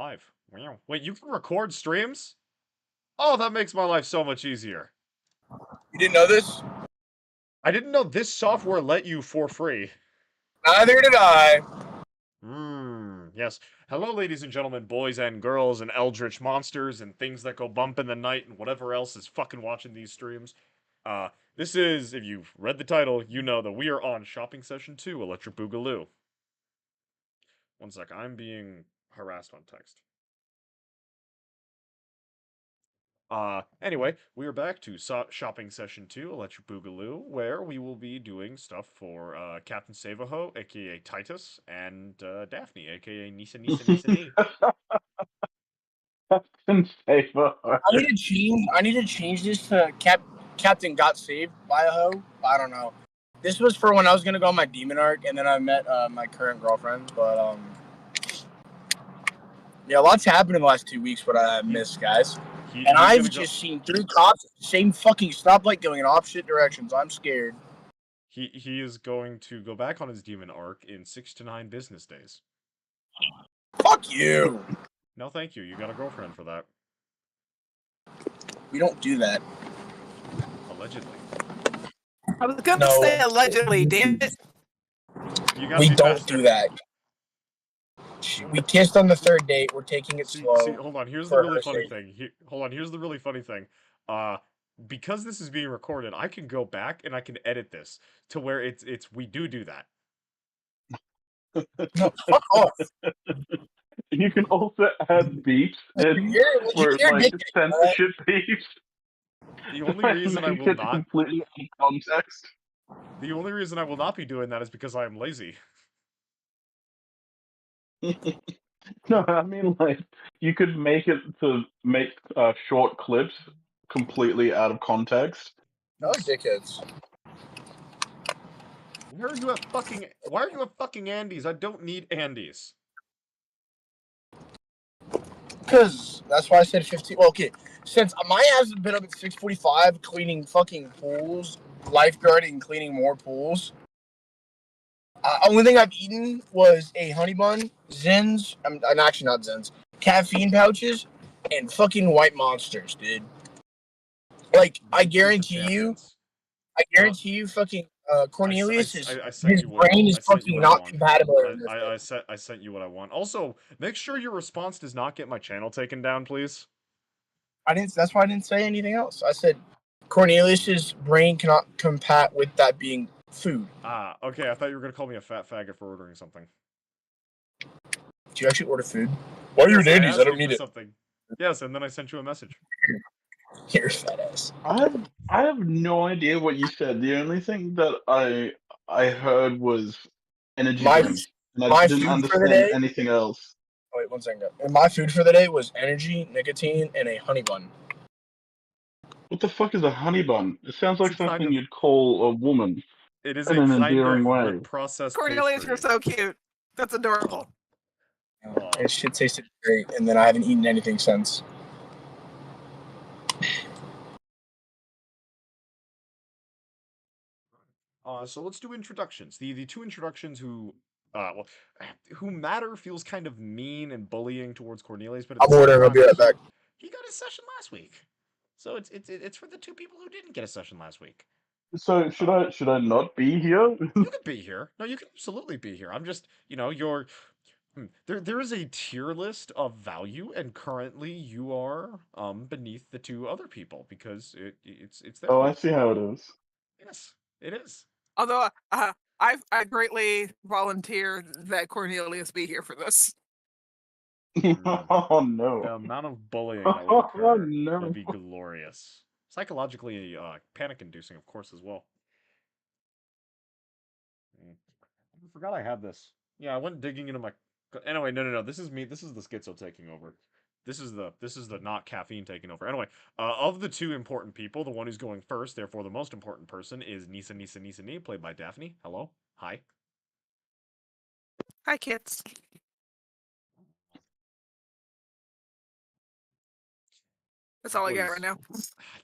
live. Wow. Wait, you can record streams? Oh, that makes my life so much easier. You didn't know this? I didn't know this software let you for free. Neither did I. Yes. Hello, ladies and gentlemen, boys and girls, and eldritch monsters, and things that go bump in the night, and whatever else is fucking watching these streams. This is, if you've read the title, you know that we are on Shopping Session 2, Electric Boogaloo. One sec, I'm being harassed on text. Anyway, we are back to Shopping Session 2, Electric Boogaloo, where we will be doing stuff for, Captain Savaho, aka Titus, and, Daphne, aka Nisa Nisa Nisa Nee. Captain Savaho. I need to change this to Captain Got Saved by a Hoe. I don't know. This was for when I was gonna go on my demon arc, and then I met my current girlfriend. But yeah, a lot's happened in the last 2 weeks. What I missed, guys. And I've just seen 3 cops at the same fucking stoplight going in opposite directions. I'm scared. He is going to go back on his demon arc in 6 to 9 business days. Fuck you. No, thank you. You got a girlfriend for that. We don't do that. Allegedly. I was gonna say allegedly, damn it. We don't do that. We kissed on the 3rd date. We're taking it slow. See, hold on. Here's the really funny thing. Here's the really funny thing. Because this is being recorded, I can go back and I can edit this to where it's we do that. No, fuck off. You can also add beeps and censorship beeps. The only reason I will not completely in context. The only reason I will not be doing that is because I am lazy. No, I mean, like, you could make it to make short clips completely out of context. No, dickheads. Why are you at fucking Andy's? I don't need Andy's. Because that's why I said 15. Well, okay, since my ass has been up at 6:45 cleaning fucking pools, lifeguarding, cleaning more pools. Only thing I've eaten was a honey bun, Zins. I'm actually not Zins. Caffeine pouches and fucking white monsters, dude. Like I guarantee you, fucking Cornelius his brain is fucking not compatible. I sent you what I want. Also, make sure your response does not get my channel taken down, please. That's why I didn't say anything else. I said Cornelius's brain cannot compat with that being food. Okay. I thought you were gonna call me a fat faggot for ordering something. Did you actually order food? Why are you at Andy's? I don't need it. Something. Yes, and then I sent you a message. You're fat ass. I have no idea what you said. The only thing that I heard was energy drinks, and I didn't understand anything else. Wait, 1 second. And my food for the day was energy, nicotine, and a honey bun. What the fuck is a honey bun? It sounds like something you'd call a woman. It is in an endearing way. Processed Cornelius, you're so cute. That's adorable. It shit tasted great, and then I haven't eaten anything since. So let's do introductions. The 2 introductions who matter feels kind of mean and bullying towards Cornelius, but I'm ordering. I'll be right back. He got his session last week, so it's for the 2 people who didn't get a session last week. So should I not be here? You could be here. No, you can absolutely be here. I'm just, you're. There is a tier list of value, and currently you are beneath the 2 other people because it's there. Oh, I see how it is. Yes, it is. Although I greatly volunteer that Cornelius be here for this. Oh no! The amount of bullying that will occur will be glorious. Psychologically, panic-inducing, of course, as well. I forgot I had this. Yeah, I went digging into my. Anyway, no. This is me. This is the schizo taking over. This is the not caffeine taking over. Anyway, of the 2 important people, the one who's going first, therefore the most important person, is Nisa Nisa Nisa Nee, played by Daphne. Hello. Hi. Hi, kids. That's all I got right now.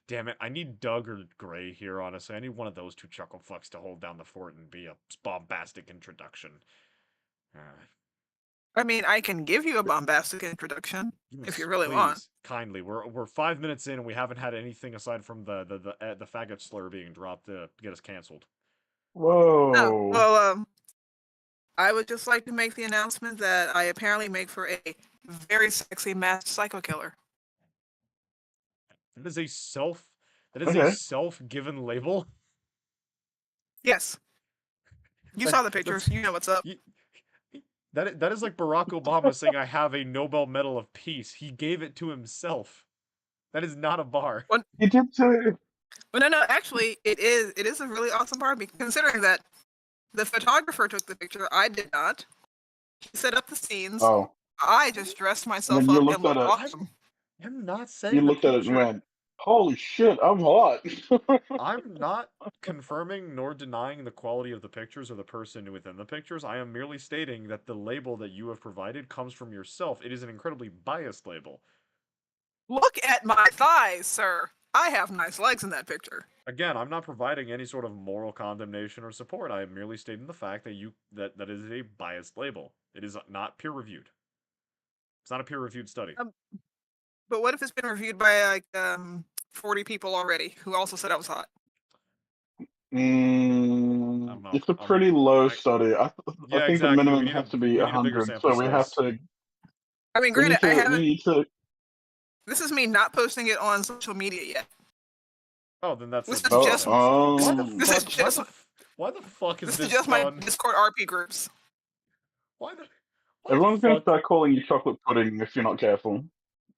Damn it. I need Doug or Gray here, honestly. I need one of those 2 chuckle fucks to hold down the fort and be a bombastic introduction. I mean, I can give you a bombastic introduction if you really Please, want. kindly. We're 5 minutes in and we haven't had anything aside from the faggot slur being dropped to get us canceled. Oh, Whoa. well, I would just like to make the announcement that I apparently make for a very sexy masked psycho killer. That is a self. That is a Okay. self-given label. Yes, you saw the pictures. You know what's up. You, that is like Barack Obama saying, "I have a Nobel Medal of Peace." He gave it to himself. That is not a bar. You did too. Well, no, actually, it is a really awesome bar, considering that the photographer took the picture. I did not. He set up the scenes. Oh. I just dressed And myself then you up looked and at looked it. awesome. I'm not You saying looked at it and picture. went, "Holy shit, I'm hot." I'm not confirming nor denying the quality of the pictures or the person within the pictures. I am merely stating that the label that you have provided comes from yourself. It is an incredibly biased label. Look at my thighs, sir. I have nice legs in that picture. Again, I'm not providing any sort of moral condemnation or support. I am merely stating the fact that is a biased label. It is not peer reviewed. It's not a peer reviewed study. But what if it's been reviewed by like 40 people already who also said I was hot? I don't know. It's a pretty low study. I Yeah, think the exactly. minimum has to be we need a bigger 100. sample So we have size. to. I mean, We need granted, I to. We haven't. need to. This is me not posting it on social media yet. Oh, then that's This a, is just. why the This is fuck? just. Why the fuck is This this is just done? my Discord RP groups. Why the Everyone's gonna fuck? start calling you chocolate pudding if you're not careful.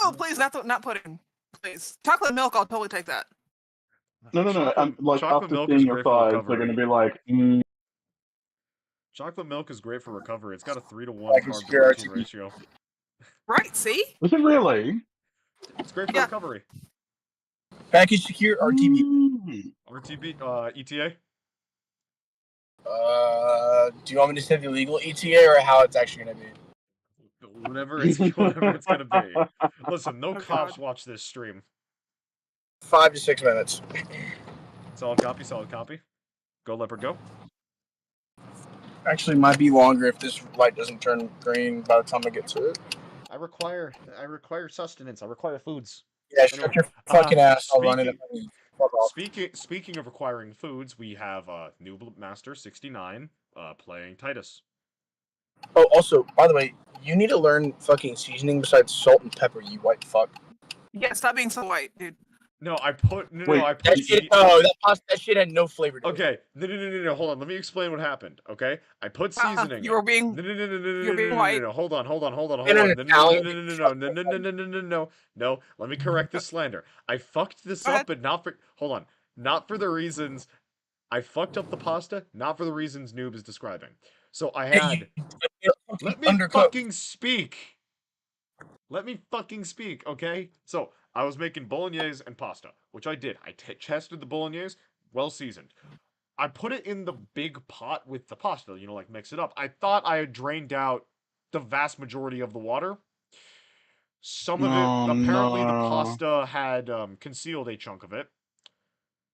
Oh, please, not pudding. Please, chocolate milk. I'll totally take that. No. Chocolate, Like chocolate after milk is seeing your great for thighs, they're recovery. gonna be like, Chocolate milk is great for recovery. It's got a 3-to-1 Like carb to your protein RTP. ratio. Right? See? "Is it really?" It's great for Yeah. recovery. Package secure RTB. RTB, ETA? Do you want me to say the legal ETA or how it's actually gonna be? Whatever it's gonna be. Listen, no Oh, cops God. watch this stream. 5 to 6 minutes. Solid copy, solid copy. Go leopard, go. Actually, might be longer if this light doesn't turn green by the time I get to it. I require sustenance. I require foods. Yeah, shut your fucking ass. I'll run it. Fuck off. Speaking of requiring foods, we have Noob Master 69 playing Titus. Oh, also, by the way, you need to learn fucking seasoning besides salt and pepper, you white fuck. Yeah, stop being so white, dude. No, I put no, Wait, no, I put That shit, that shit had no flavor to it. Okay, no, hold on. Let me explain what happened. Okay, I put seasoning. You were being. You're being white. No. Hold on. No. Let me correct this slander. I fucked this up, but not for. Hold on. Not for the reasons. I fucked up the pasta, not for the reasons Noob is describing. So I had. Let me fucking speak. Let me fucking speak, okay? So I was making bolognese and pasta, which I did. I tested the bolognese, well seasoned. I put it in the big pot with the pasta, you know, like mix it up. I thought I had drained out the vast majority of the water. Some of it, apparently the pasta had concealed a chunk of it.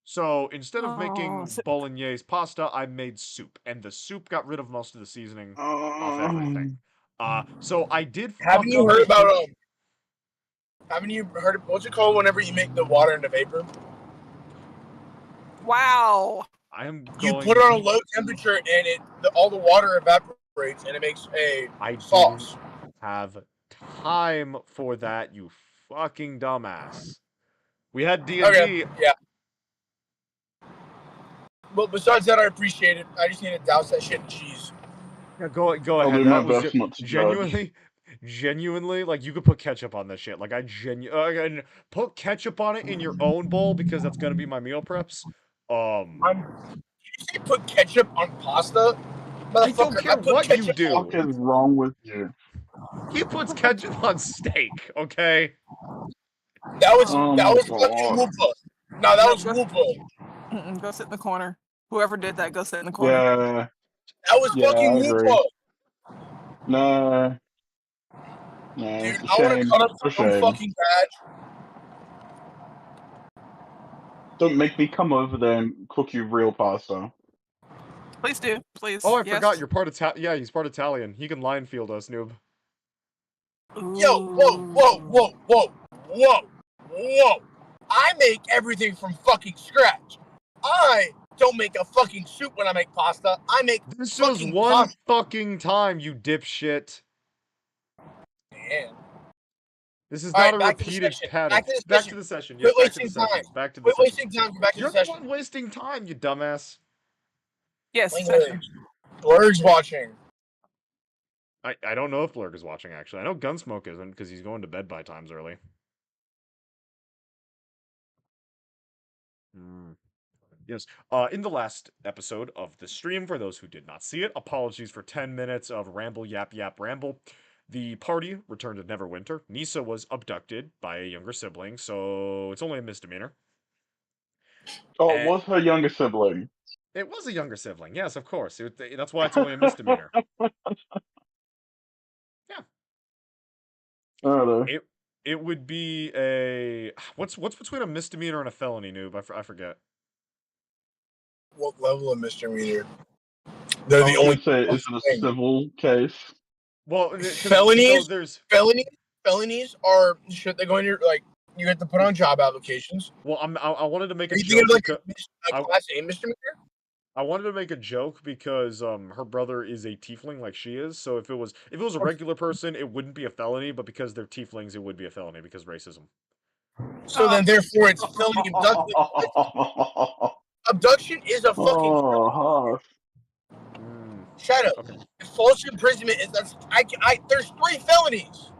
So instead of making bolognese pasta, I made soup, and the soup got rid of most of the seasoning off everything. So I did. Haven't you heard about Haven't you heard of what's it called whenever you make the water into vapor? Wow. You put it on a low temperature and all the water evaporates and it makes a sauce. Didn't have time for that, you fucking dumbass. We had D&D. Okay, yeah. Well, besides that, I appreciate it. I just need to douse that shit in cheese. Yeah, go I'll ahead. do That my was best not to judge. genuinely, like you could put ketchup on this shit. Like and put ketchup on it in your own bowl because that's gonna be my meal preps. You say put ketchup on pasta? I don't care what you do. What is wrong with you? He puts ketchup on steak, okay? That was fucking Whoopa. No, that was Whoopa. Go sit in the corner. Whoever did that, go sit in the corner. Yeah. That was fucking Whoopa. No. No, dude, it's a I want to shame. cut up It's a so shame. fucking bad. Don't make me come over there and cook you real pasta. Please do, please. Oh, I forgot you're part Italian. Yeah, he's part Italian. He can line field us, Noob. Yo, whoa. I make everything from fucking scratch. I don't make a fucking soup when I make pasta. I make This was fucking one pasta. fucking time, you dipshit. Man. This is All not right, a back to the repeated session. pattern. Back to the Back to session. the session. Yes, Quit back to the wasting session. time. Back to the Quit session. wasting time. Go back to the You're the session. one wasting time, you dumbass. Yes, Playing session. Blurg's watching. I don't know if Blurg is watching, actually. I know Gunsmoke isn't, because he's going to bed by times early. Yes. In the last episode of the stream, for those who did not see it, apologies for 10 minutes of ramble, yap, yap, ramble. The party returned to Neverwinter. Nisa was abducted by a younger sibling, so it's only a misdemeanor. Oh, it And was her younger sibling. it was a younger sibling, yes, of course. That's why it's only a misdemeanor. Yeah. Oh, It would be a what's between a misdemeanor and a felony, noob? I forget. What level of misdemeanor? They're I the was only gonna say, is it a thing. civil case? Well, because Felonies. there's Felonies are shit that go in your like. You have to put on job applications. well, I wanted to make Are a you thinking joke of like because a class A misdemeanor? I wanted to make a joke because her brother is a tiefling like she is. So if it was a regular person, it wouldn't be a felony, but because they're tieflings, it would be a felony because racism. So then, therefore, it's felony abduction. Abduction is a fucking Oh, shut up. Okay. False imprisonment is there's 3 felonies.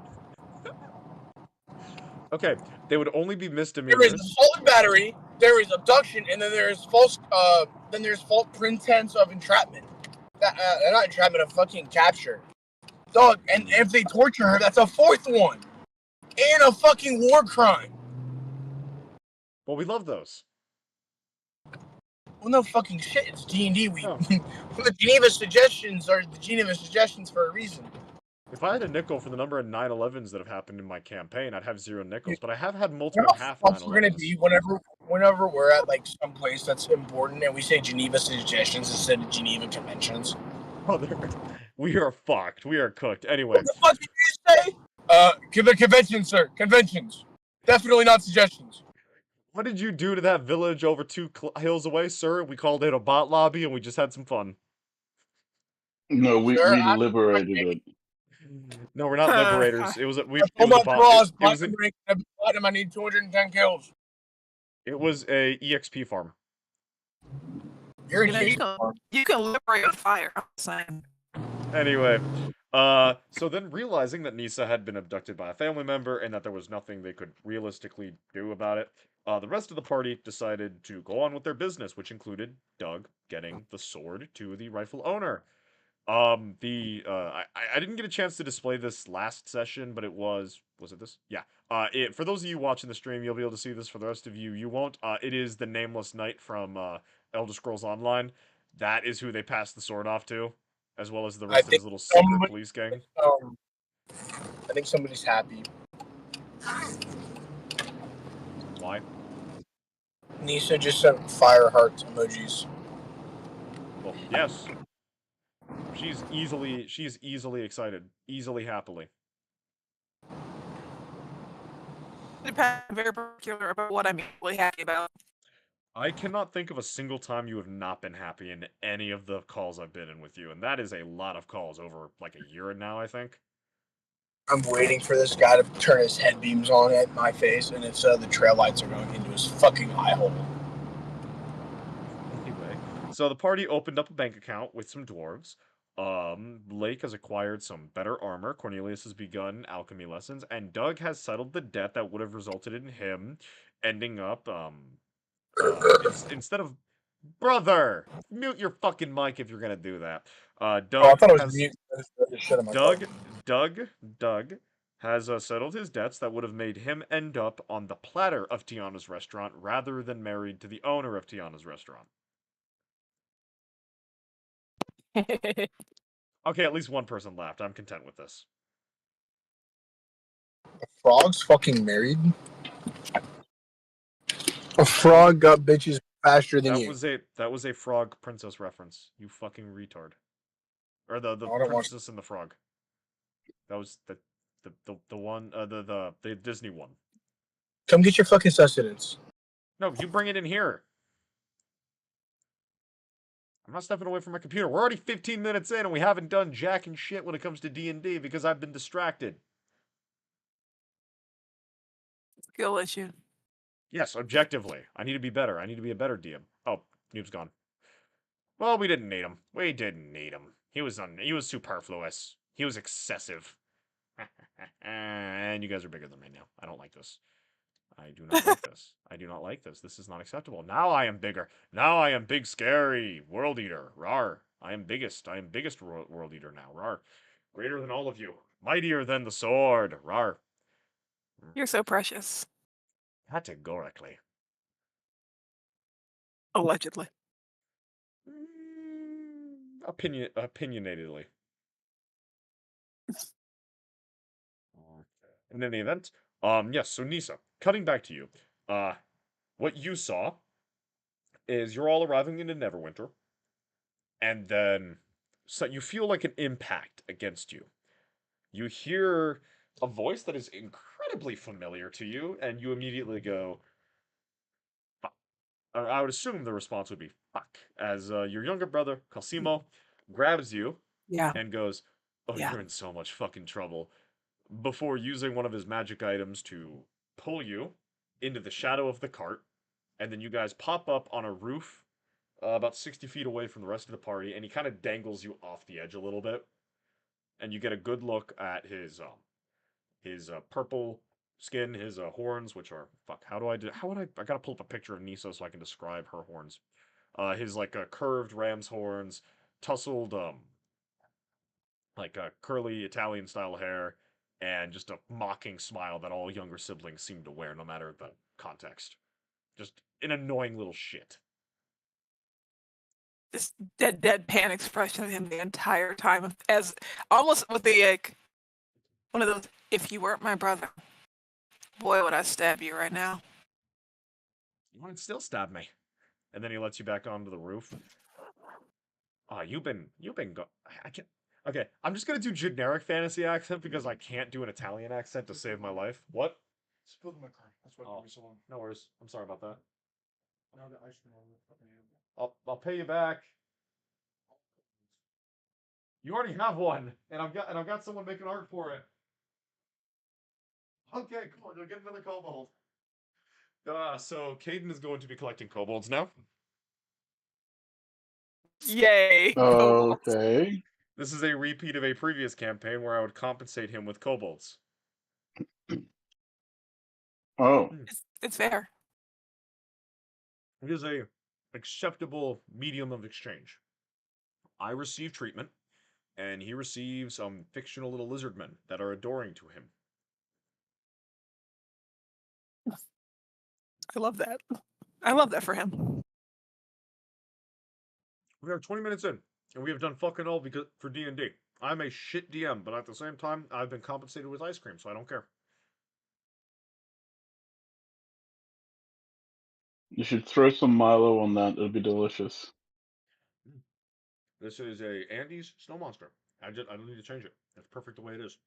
Okay. They would only be There is misdemeanors. assault and battery. There is abduction, and then there's false. Then there's false pretense of entrapment. Not entrapment, of fucking capture. Dog, and if they torture her, that's a 4th one, and a fucking war crime. Well, we love those. Well, no fucking shit. It's D&D. Oh. The Geneva suggestions are the Geneva suggestions for a reason. If I had a nickel for the number of 9/11s that have happened in my campaign, I'd have 0 nickels. But I have had You multiple know half how we're gonna 9/11s. be whenever we're at like some place that's important and we say Geneva suggestions instead of Geneva conventions. We are fucked. We are cooked. Anyway. What the fuck did you say? Conventions, sir. Conventions. Definitely not suggestions. What did you do to that village over 2 hills away, sir? We called it a bot lobby and we just had some fun. no, we liberated it. No, we're not liberators. It was a I need 210 kills. It was a EXP farm. You're You can liberate a fire. I'm saying. Anyway, so then realizing that Nisa had been abducted by a family member and that there was nothing they could realistically do about it, the rest of the party decided to go on with their business, which included Doug getting the sword to the rightful owner. I didn't get a chance to display this last session, but was it this? Yeah. For those of you watching the stream, you'll be able to see this. For the rest of you, you won't. It is the nameless knight from Elder Scrolls Online. That is who they passed the sword off to, as well as the rest of his little secret police gang. I think somebody's happy. Why? Nisa just sent fire heart emojis. Well, yes. She's easily excited, easily happily. I'm very particular about what I'm really happy about. I cannot think of a single time you have not been happy in any of the calls I've been in with you, and that is a lot of calls over like a year now, I think. I'm waiting for this guy to turn his head beams on at my face, and it's the trail lights are going into his fucking eye hole. Anyway, so the party opened up a bank account with some dwarves. Blake has acquired some better armor. Cornelius has begun alchemy lessons, and Doug has settled the debt that would have resulted in him ending up instead of brother. Mute your fucking mic if you're gonna do that. Doug has settled his debts that would have made him end up on the platter of Tiana's restaurant rather than married to the owner of Tiana's restaurant. Okay, at least one person laughed. I'm content with this. A frog's fucking married? A frog got bitches faster than you. That was a frog princess reference. You fucking retard. Or the princess and the frog. That was the The one the Disney one. Come get your fucking sustenance. No, you bring it in here. I'm not stepping away from my computer. We're already 15 minutes in and we haven't done jack and shit when it comes to D&D because I've been distracted. Skill issue. Yes, objectively. I need to be better. I need to be a better DM. Oh, Noob's gone. Well, we didn't need him. We didn't need him. He was superfluous. He was excessive. And you guys are bigger than me now. I don't like this. I do not like this. I do not like this. This is not acceptable. Now I am bigger. Now I am big, scary world eater. Rar. I am biggest. I am biggest world eater now. Rar. Greater than all of you. Mightier than the sword. Rar. You're so precious. Categorically. Allegedly. Opinionatedly. In any event, yes, so Nisa, cutting back to you. What you saw is you're all arriving into Neverwinter, and then so you feel like an impact against you. You hear a voice that is incredibly familiar to you, and you immediately go, fuck. Or I would assume the response would be fuck, as your younger brother, Cosimo, grabs you Yeah. and goes, oh, Yeah. you're in so much fucking trouble, before using one of his magic items to pull you into the shadow of the cart, and then you guys pop up on a roof about 60 feet away from the rest of the party, and he kind of dangles you off the edge a little bit, and you get a good look at his purple skin, his horns, which are fuck. How do I do? How would I gotta pull up a picture of Nisa so I can describe her horns. His like curved ram's horns, tussled like curly Italian style hair, and just a mocking smile that all younger siblings seem to wear, no matter the context. Just an annoying little shit. This deadpan expression of him the entire time, as almost with the one of those. If you weren't my brother, boy, would I stab you right now. You might still stab me. And then he lets you back onto the roof. Oh, you've been I can't. Okay, I'm just gonna do generic fantasy accent because I can't do an Italian accent to save my life. What? Spilled my car. That's why it took me so long. No worries. I'm sorry about that. Now the ice cream over. I'll pay you back. You already have one, and I've got someone making art for it. Okay, cool. You'll get another kobold. So Caden is going to be collecting kobolds now. Yay! Okay. This is a repeat of a previous campaign where I would compensate him with kobolds. Oh. It's fair. It is a acceptable medium of exchange. I receive treatment, and he receives some fictional little lizardmen that are adoring to him. I love that. I love that for him. We are 20 minutes in, and we have done fucking all because for D&D. I'm a shit DM, but at the same time, I've been compensated with ice cream, so I don't care. You should throw some Milo on that. It'll be delicious. This is a Andy's snow monster. I don't need to change it. It's perfect the way it is.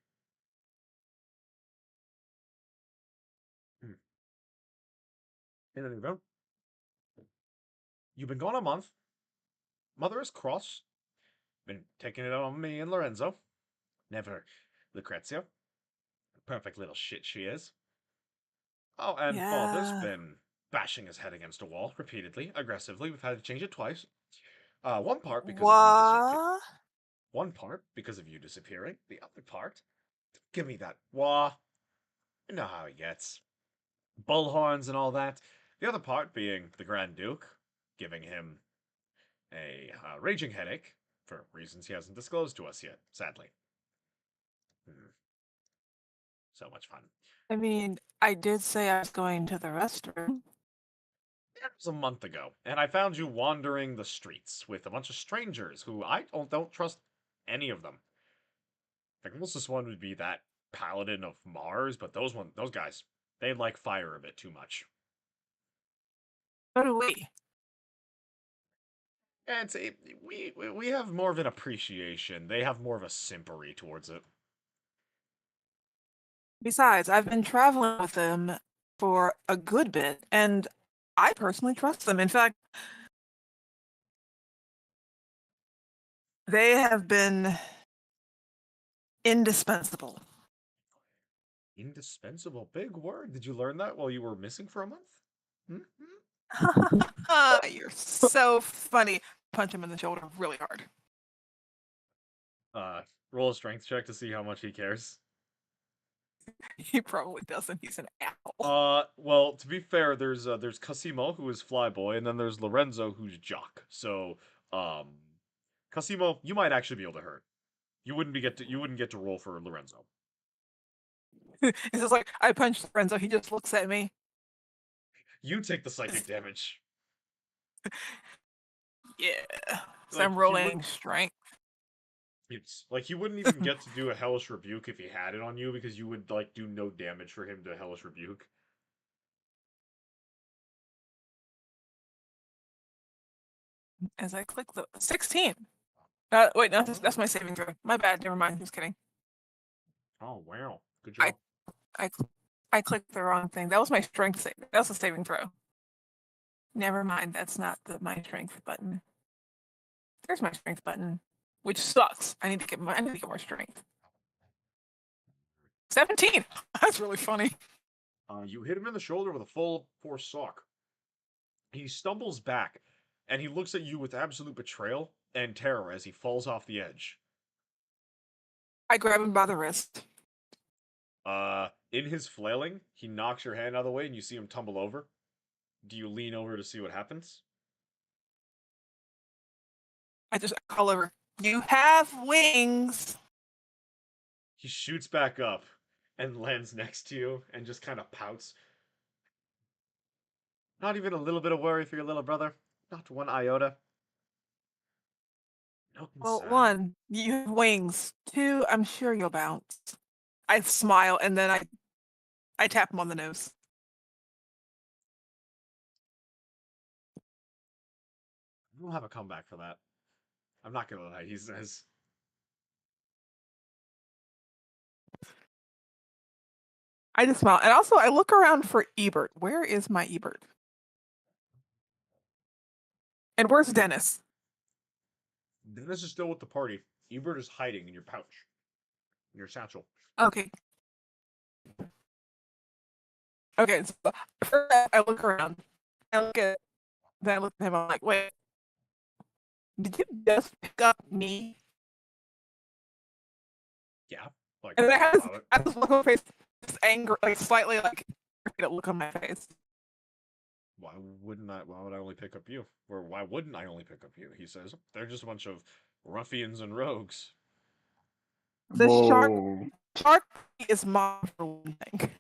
In any event, you've been gone a month. Mother is cross. Been taking it on me and Lorenzo. Never Lucrezia. Perfect little shit she is. Oh, and father's Yeah. been bashing his head against a wall repeatedly, aggressively. We've had to change it twice. One part because of you disappearing. What? One part because of you disappearing. The other part, give me that wah. You know how he gets. Bullhorns and all that. The other part being the Grand Duke, giving him a raging headache for reasons he hasn't disclosed to us yet, sadly. So much fun. I mean, I did say I was going to the restroom. It was a month ago, and I found you wandering the streets with a bunch of strangers who I don't trust any of them. The closest one would be that paladin of Mars, but those guys, they like fire a bit too much. So do we. And we have more of an appreciation. They have more of a simpery towards it. Besides, I've been traveling with them for a good bit, and I personally trust them. In fact, they have been indispensable. Indispensable. Big word. Did you learn that while you were missing for a month? You're so funny. Punch him in the shoulder really hard. Roll a strength check to see how much he cares. He probably doesn't. He's an asshole. Well, to be fair, there's Casimo, who is Flyboy, and then there's Lorenzo, who's Jock. So, Casimo, you might actually be able to hurt. You wouldn't get to roll for Lorenzo. It's just like I punched Lorenzo. He just looks at me. You take the psychic damage. Yeah. So Like, I'm rolling strength. It's like he wouldn't even get to do a hellish rebuke if he had it on you because you would like do no damage for him to hellish rebuke. As I click the 16. Wait, no, that's my saving throw. My bad. Never mind. Just kidding. Oh wow, good job. I clicked the wrong thing. That was my strength save. That was a saving throw. Never mind. That's not my strength button. There's my strength button, which sucks. I need to get more strength. 17. That's really funny. You hit him in the shoulder with a full force sock. He stumbles back, and he looks at you with absolute betrayal and terror as he falls off the edge. I grab him by the wrist. In his flailing, he knocks your hand out of the way, and you see him tumble over. Do you lean over to see what happens? I just call over. You have wings. He shoots back up and lands next to you and just kind of pouts. Not even a little bit of worry for your little brother? Not one iota? No Well, concern. 1, you have wings. 2, I'm sure you'll bounce. I smile and then I tap him on the nose. We'll have a comeback for that. I'm not gonna lie, he says. I just smile. And also I look around for Ebert. Where is my Ebert? And where's Dennis? Dennis is still with the party. Ebert is hiding in your pouch. In your satchel. Okay. Okay, so first I look around. Then I look at him, I'm like, wait. Did you just pick up me? Yeah. Like, And then I about it. have this look on my face, this anger, like slightly like look on my face. Why would I only pick up you? Or why wouldn't I only pick up you? He says. They're just a bunch of ruffians and rogues. The Whoa. shark is mine for one thing.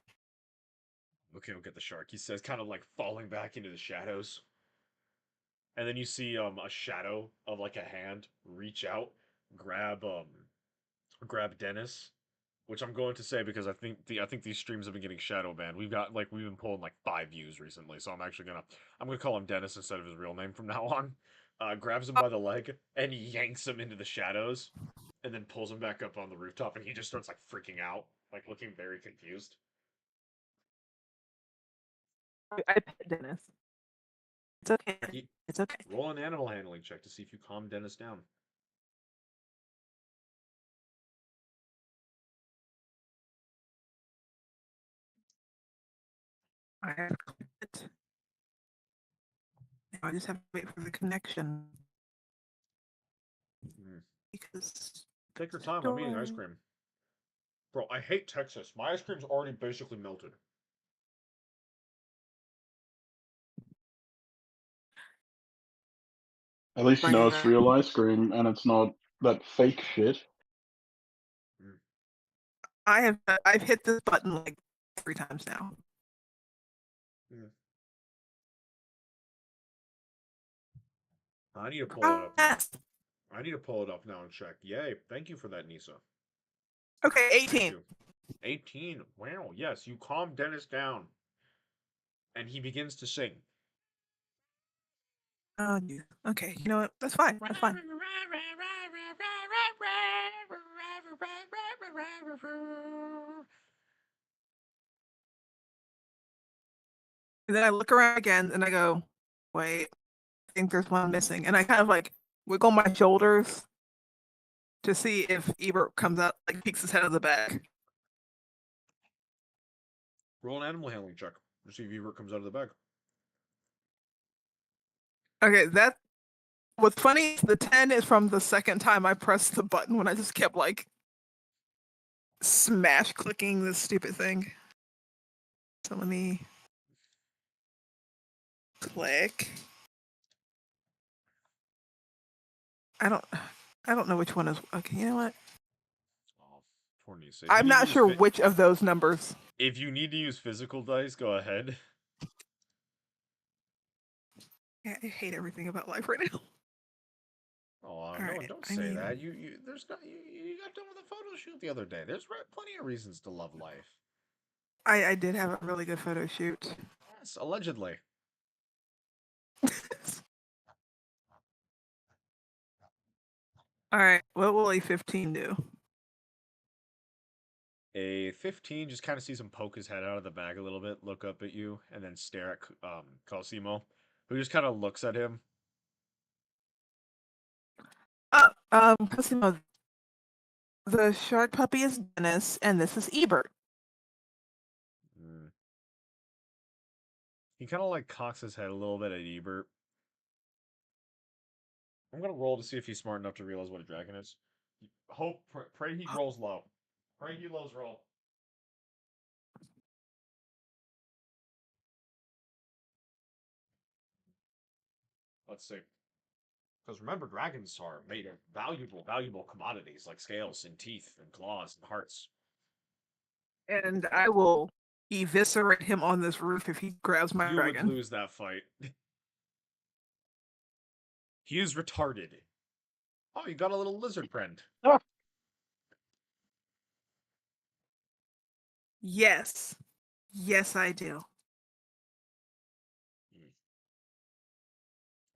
Okay, we'll get the shark. He says, kind of like falling back into the shadows. And then you see a shadow of like a hand reach out, grab Dennis, which I'm going to say because I think these streams have been getting shadow banned. We've been pulling like 5 views recently, so I'm gonna call him Dennis instead of his real name from now on. Grabs him by the leg and yanks him into the shadows, and then pulls him back up on the rooftop, and he just starts like freaking out, like looking very confused. I pet Dennis. It's okay. It's okay. Roll an animal handling check to see if you calm Dennis down. I have it. I just have to wait for the connection. Because take your time. I'm eating ice cream. Bro, I hate Texas. My ice cream's already basically melted. At least you know it's real ice cream and it's not that fake shit. I've hit this button like 3 times now. I need to pull it up now. I need to pull it up now and check. Yay. Thank you for that, Nisa. Okay, 18. 18. Wow, yes. You calm Dennis down. And he begins to sing. Oh, yeah. Okay, you know what? That's fine. That's fine. And then I look around again and I go, wait, I think there's one missing. And I kind of like wiggle my shoulders to see if Ebert comes out, like peeks his head out of the bag. Roll an animal handling check to see if Ebert comes out of the bag. Okay, that what's funny, the 10 is from the second time I pressed the button when I just kept like smash clicking this stupid thing. So let me click. I don't know which one is okay, you know what? Oh, poor Nisa. I'm not sure which of those numbers. If you need to use physical dice, go ahead. Yeah, I hate everything about life right now. Oh no! Right, Don't say that. There's not. You got done with a photo shoot the other day. There's plenty of reasons to love life. I did have a really good photo shoot. Yes, allegedly. All right, what will a 15 do? A 15 just kind of sees him poke his head out of the bag a little bit, look up at you, and then stare at Cosimo, who just kind of looks at him. Cosimo, the shark puppy is Dennis, and this is Ebert. Mm. He kind of like cocks his head a little bit at Ebert. I'm gonna roll to see if he's smart enough to realize what a dragon is. Pray he rolls low. Pray he lows roll. Let's see. Because remember, dragons are made of valuable commodities like scales and teeth and claws and hearts. And I will eviscerate him on this roof if he grabs my dragon. You would lose that fight. He is retarded. Oh, you got a little lizard friend. Oh. Yes. Yes, I do.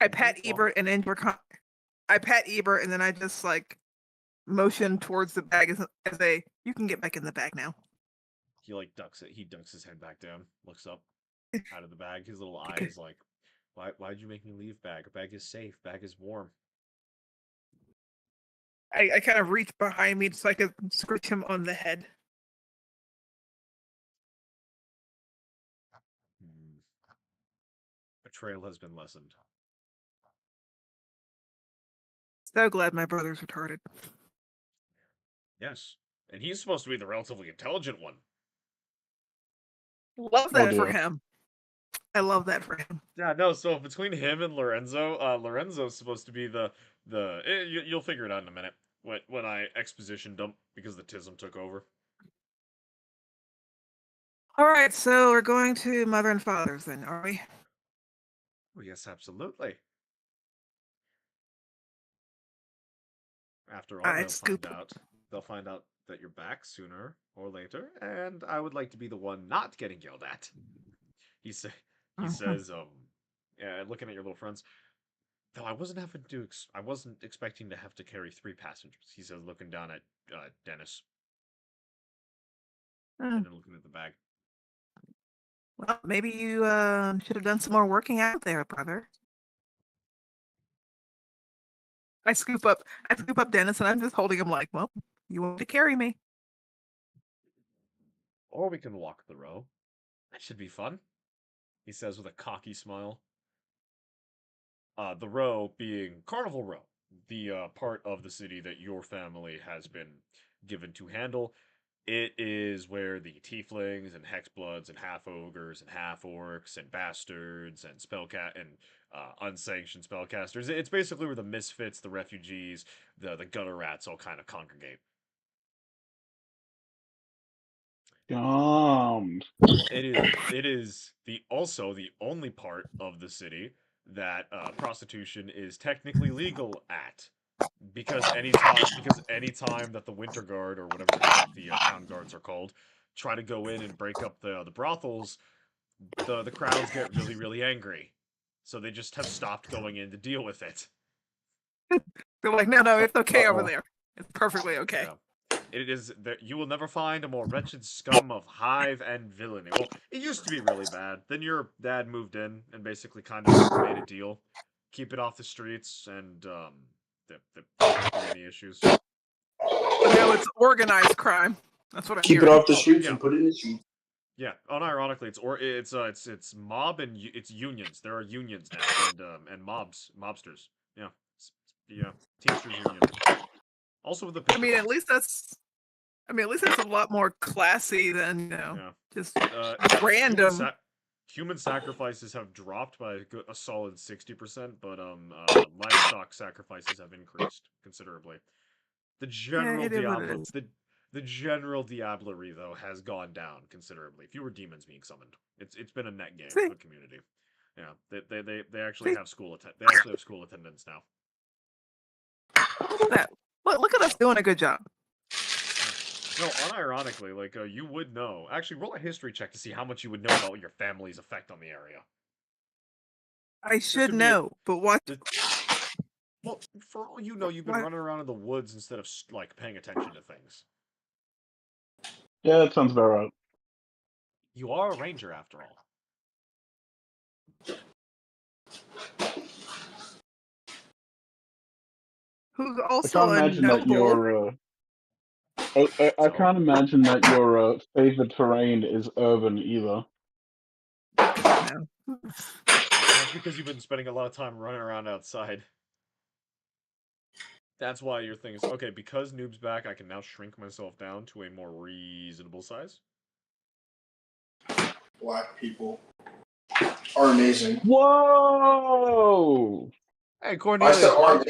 I pat Ebert and then I pat Ebert and then I just like motion towards the bag as a you can get back in the bag now. He like ducks it. He ducks his head back down, looks up out of the bag. His little eye is like, why'd you make me leave bag? Bag is safe. Bag is warm. I kind of reach behind me so I could scratch him on the head. Betrayal has been lessened. So glad my brother's retarded. Yes. And he's supposed to be the relatively intelligent one. Love that for him. I love that for him. Yeah, no, so between him and Lorenzo, Lorenzo's supposed to be you'll figure it out in a minute when I exposition dump because the TISM took over. All right, so we're going to Mother and Father's then, are we? Oh, yes, absolutely. After all, they'll find out that you're back sooner or later, and I would like to be the one not getting yelled at. He says, yeah, looking at your little friends. Though I wasn't expecting to have to carry 3 passengers. He says, looking down at Dennis, and then looking at the bag. Well, maybe you should have done some more working out there, brother. I scoop up Dennis, and I'm just holding him like, well, you want to carry me. Or we can walk the row. That should be fun, he says with a cocky smile. The row being Carnival Row, the part of the city that your family has been given to handle. It is where the tieflings and hexbloods and half ogres and half orcs and bastards and unsanctioned spellcasters. It's basically where the misfits, the refugees, the gutter rats all kind of congregate. It is also the only part of the city that prostitution is technically legal at. Because anytime that the winter guard or whatever the town guards are called try to go in and break up the brothels, the crowds get really angry, so they just have stopped going in to deal with it. They're like, no, it's okay over there. It's perfectly okay. It is that you will never find a more wretched scum of hive and villainy. Well, it used to be really bad. Then your dad moved in and basically kind of made a deal, keep it off the streets, and there weren't too many issues. But now it's organized crime. That's what I'm Keep it hearing. off the streets yeah. and put it in the streets. Yeah, unironically, it's mob and it's unions. There are unions now and mobsters. Yeah, yeah, Teamsters Union. Also with the paper. I mean, cuts. at least that's a lot more classy than Yeah. just Human, random. human sacrifices have dropped by a solid 60%, but livestock sacrifices have increased considerably. The Yeah, general it is what it Diablo, is. the general diablerie though has gone down considerably. Fewer demons being summoned. It's been a net gain See, for the community. Yeah, they actually see, have they actually have school attendance now. look at that. Look at us doing a good job. No, unironically, like you would know. Actually, roll a history check to see how much you would know about your family's effect on the area. I This should would be a, know, but what? well, for all you know, you've been What? running around in the woods instead of like paying attention to things. Yeah, that sounds about right. You are a ranger after all. Who's I also can't a imagine that noble? your I So, can't imagine that your favorite terrain is urban either. No. that's because you've been spending a lot of time running around outside. That's why your thing is okay. Because Noob's back, I can now shrink myself down to a more reasonable size. Black people are amazing. Whoa! Hey, I Cornelius, said why? are.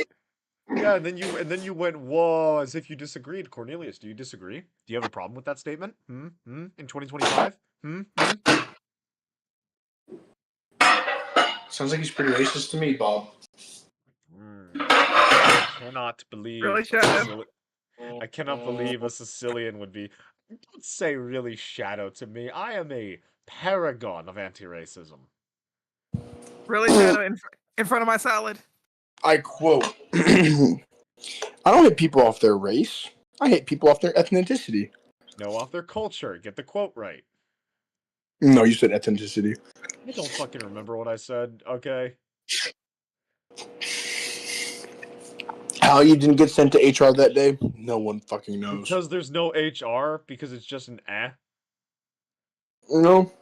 Yeah, and then you went whoa as if you disagreed. Cornelius, do you disagree? Do you have a problem with that statement? In 2025? Sounds like he's pretty racist to me, Bob. I cannot believe Really, Shadow? I cannot believe a Sicilian would be. Don't say really Shadow to me. I am a paragon of anti-racism. Really, Shadow in front of my salad? I quote: "I don't hate people off their race. I hate people off their ethnicity." No, off their culture. Get the quote right. No, you said ethnicity. I don't fucking remember what I said. Okay. How you didn't get sent to HR that day? No one fucking knows. Because there's no HR. Because it's just an eh. No.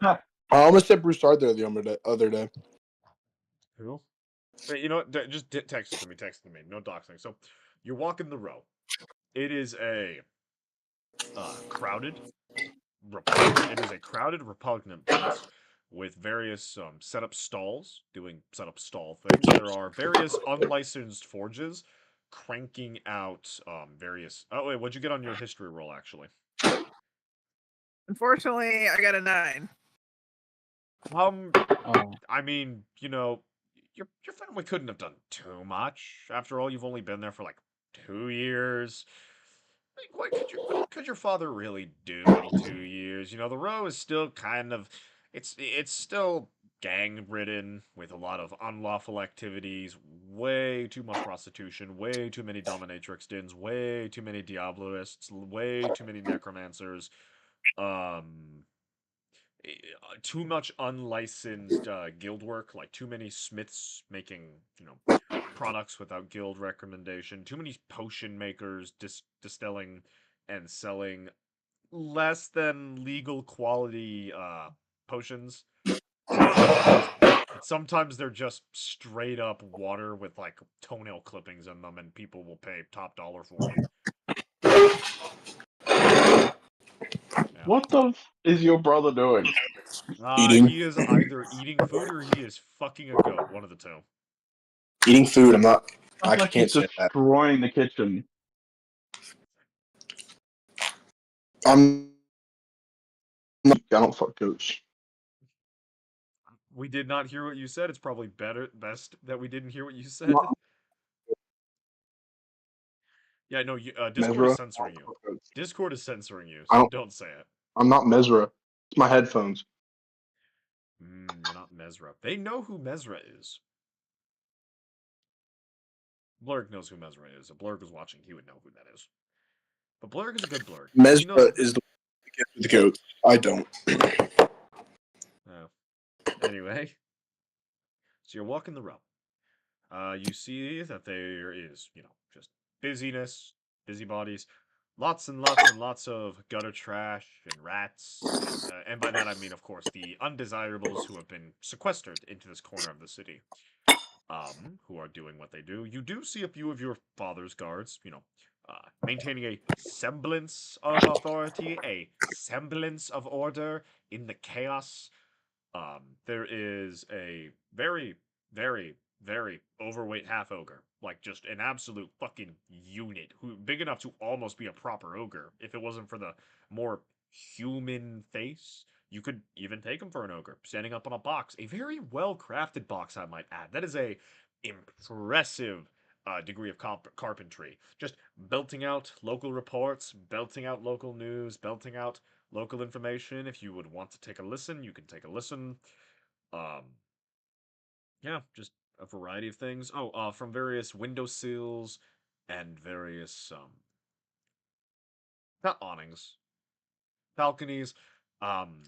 Huh. I almost said Bruce Star there the other day. Who? Wait, you know what? Just text it to me. Text it to me. No doxing. So, you're walking the row. It is a crowded, it is a crowded, repugnant place with various setup stalls doing setup stall things. There are various unlicensed forges cranking out various. Oh wait, what'd you get on your history roll? Actually, Unfortunately, I got a 9. um, Oh. I mean, your family couldn't have done too much. After all, you've only been there for like 2 years. Like, what could your father really do in 2 years? The row is still kind of, it's still gang ridden with a lot of unlawful activities, way too much prostitution, way too many dominatrix dins, way too many diabloists, way too many necromancers, um, too much unlicensed guild work, like too many smiths making, products without guild recommendation, too many potion makers distilling and selling less than legal quality potions. Sometimes they're just straight up water with like toenail clippings in them, and people will pay top dollar for them. Yeah. What the is your brother doing? Eating. He is either eating food or he is fucking a goat. One of the two. Eating food. I'm not. Sounds I like can't he's say that. destroying the kitchen. I don't fuck goats. We did not hear what you said. It's probably best that we didn't hear what you said. Yeah, no, Discord is Mesra. censoring you. Discord is censoring you, I so don't. don't say it. I'm not Mesra. It's my headphones. You're not Mesra. They know who Mesra is. Blurg knows who Mesra is. If Blurg was watching, he would know who that is. But Blurg is a good Blurg. Mesba is the one that gets with the goat. I don't. Oh. Anyway, so you're walking the row. You see that there is, just busyness, busybodies, lots and lots and lots of gutter trash and rats, and by that I mean, of course, the undesirables who have been sequestered into this corner of the city, who are doing what they do. You do see a few of your father's guards, maintaining a semblance of authority, a semblance of order in the chaos. There is a very, very, very overweight half ogre, like just an absolute fucking unit, who big enough to almost be a proper ogre. If it wasn't for the more human face, you could even take him for an ogre, standing up on a box, a very well crafted box, I might add. That is a impressive degree of carpentry. Just belting out local reports, belting out local news, belting out local information. If you would want to take a listen, you can take a listen. Um, yeah, just a variety of things. Oh, from various windowsills and various not awnings, balconies. Um,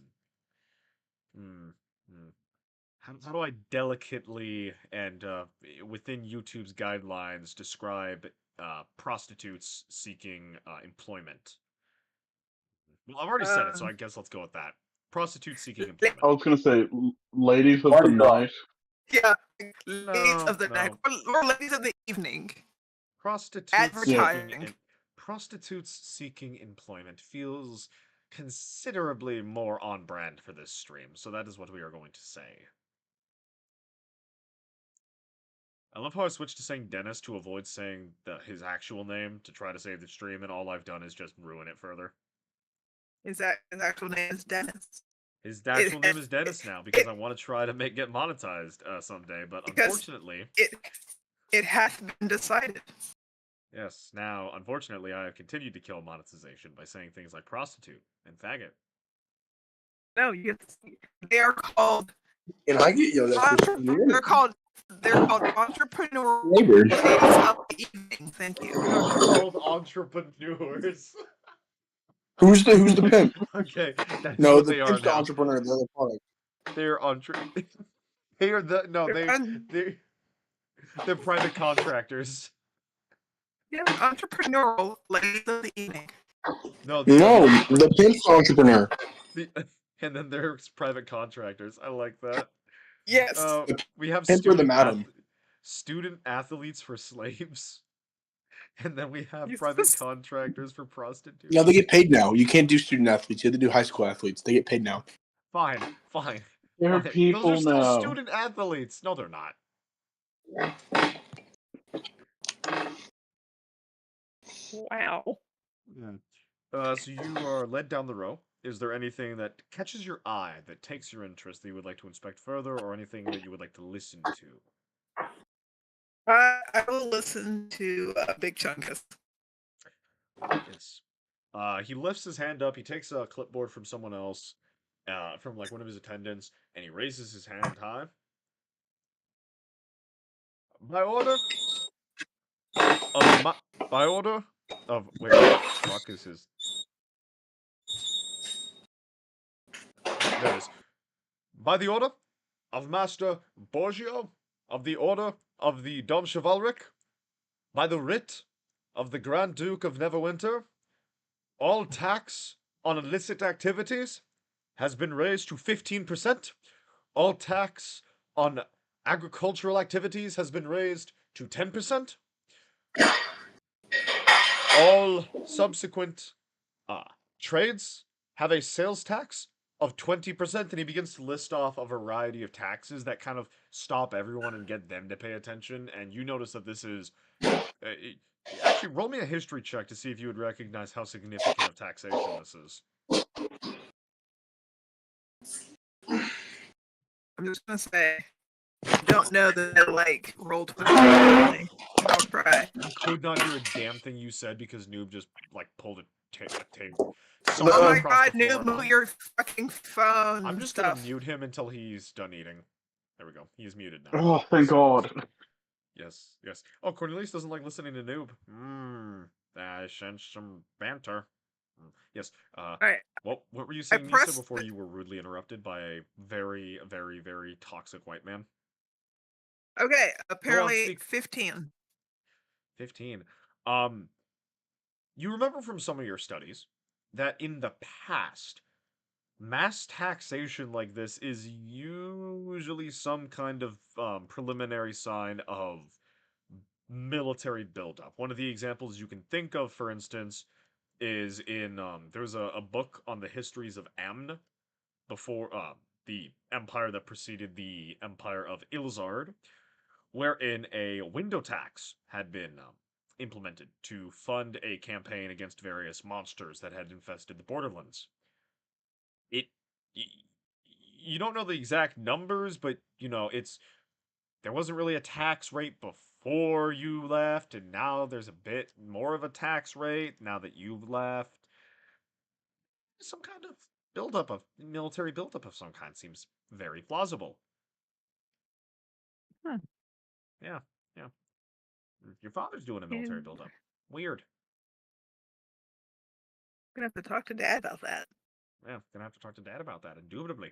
hmm, hmm. How do I delicately and within YouTube's guidelines describe prostitutes seeking employment? Well, I've already said it, so I guess let's go with that. Prostitutes seeking employment. I was gonna say, ladies of the night. Yeah, ladies of the night, No. or ladies of the evening. Prostitutes seeking employment feels considerably more on brand for this stream, so that is what we are going to say. I love how I switched to saying Dennis to avoid saying his actual name to try to save the stream, and all I've done is just ruin it further. His actual name is Dennis. His actual name is Dennis now because I want to try to get monetized someday, but unfortunately, it has been decided. Yes, now unfortunately I have continued to kill monetization by saying things like prostitute and faggot. No, they are called. And I get yelled at. They're called entrepreneur Neighbors. of the evening. Thank you. They're called entrepreneurs. Who's the pimp? Okay, that's No, what the they are pimp's the now. entrepreneur. They're the product. They're They are they're private contractors. Yeah, entrepreneurial ladies of the evening. No, the pimp's the entrepreneur. And then there's private contractors. I like that. Yes. We have Pimp or the madam. student athletes for slaves. And then we have private contractors for prostitutes. No, they get paid now. You can't do student athletes. You have to do high school athletes. They get paid now. Fine. There are people Those are still now. student athletes. No, they're not. Wow. Yeah. So you are led down the row. Is there anything that catches your eye, that takes your interest, that you would like to inspect further, or anything that you would like to listen to? I will listen to Big Chunkus. Yes. He lifts his hand up. He takes a clipboard from someone else, from like one of his attendants, and he raises his hand high. By order of wait, what the fuck is his? There it is. By the order of Master Borgio of the Order of the Dom Chivalric, by the writ of the Grand Duke of Neverwinter, all tax on illicit activities has been raised to 15%. All tax on agricultural activities has been raised to 10%. All subsequent trades have a sales tax of 20%, and he begins to list off a variety of taxes that kind of stop everyone and get them to pay attention. And you notice that this is actually, roll me a history check to see if you would recognize how significant of taxation this is. I'm just gonna say, I don't know that like roll 20. I'll try. I could not hear a damn thing you said because Noob just like pulled a table. Oh my god, Noob, move your fucking phone. I'm just gonna mute him until he's done eating. There we go. He's muted now. Oh, thank God. Yes. Oh, Cornelius doesn't like listening to Noob. I sense some banter. Yes. All right. What were you I saying, Nisa, pressed. before you were rudely interrupted by a very, very, very toxic white man? Okay. Go on, Apparently, speak. 15. 15. You remember from some of your studies that in the past, mass taxation like this is usually some kind of preliminary sign of military buildup. One of the examples you can think of, for instance, is in there's a book on the histories of Amn before the empire that preceded the empire of Ilzard, wherein a window tax had been implemented to fund a campaign against various monsters that had infested the borderlands. It y- you don't know the exact numbers, but you know it's there wasn't really a tax rate before you left, and now there's a bit more of a tax rate now that you've left. Some kind of buildup of military buildup of some kind seems very plausible. Hmm. Yeah, yeah. Your father's doing a military And buildup. Weird. gonna have to talk to Dad about that. Yeah, gonna have to talk to Dad about that, indubitably.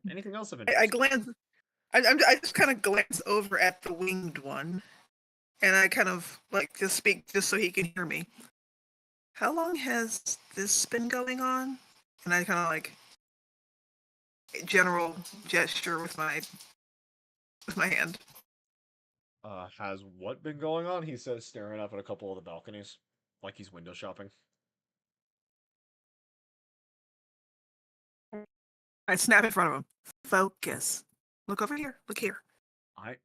Anything else of I interest? glance. I just kind of glance over at the winged one, and I kind of like just speak just so he can hear me. How long has this been going on? And I kind of like general gesture with my hand. Has what been going on? He says, staring up at a couple of the balconies, like he's window shopping. I snap in front of him. Focus. Look over here. Look here.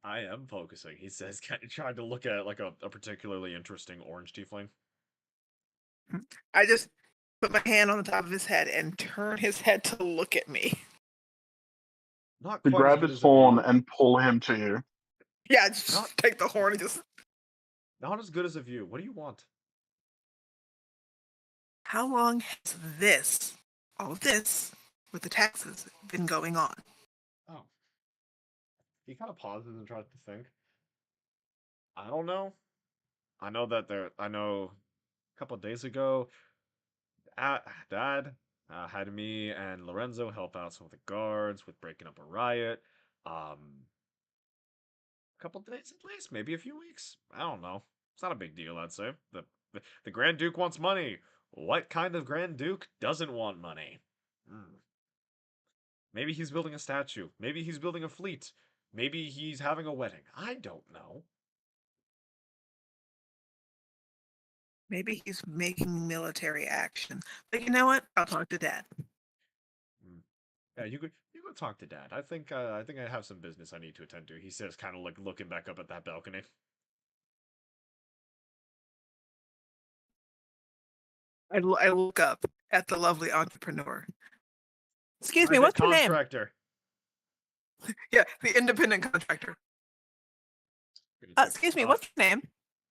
I am focusing. He says, trying to look at like a particularly interesting orange tiefling. I just put my hand on the top of his head and turn his head to look at me. Not To quite as grab good his as a horn view. and pull him to you. Yeah, just Not take the horn and just. not as good as a view. What do you want? How long has all of this, with the taxes, been going on? Oh. He kind of pauses and tries to think. I don't know. I know that there. I know a couple of days ago, Dad had me and Lorenzo help out some of the guards with breaking up a riot. A couple days at least, maybe a few weeks. I don't know. It's not a big deal, I'd say. The Grand Duke wants money. What kind of Grand Duke doesn't want money? Hmm. Maybe he's building a statue. Maybe he's building a fleet. Maybe he's having a wedding. I don't know. Maybe he's making military action. But you know what? I'll talk to Dad. Hmm. Yeah, you go talk to Dad. I think I have some business I need to attend to. He says, kind of like looking back up at that balcony. I look up at the lovely entrepreneur. Excuse me, Private what's your name? contractor. Yeah, the independent contractor. Excuse me, what's your name?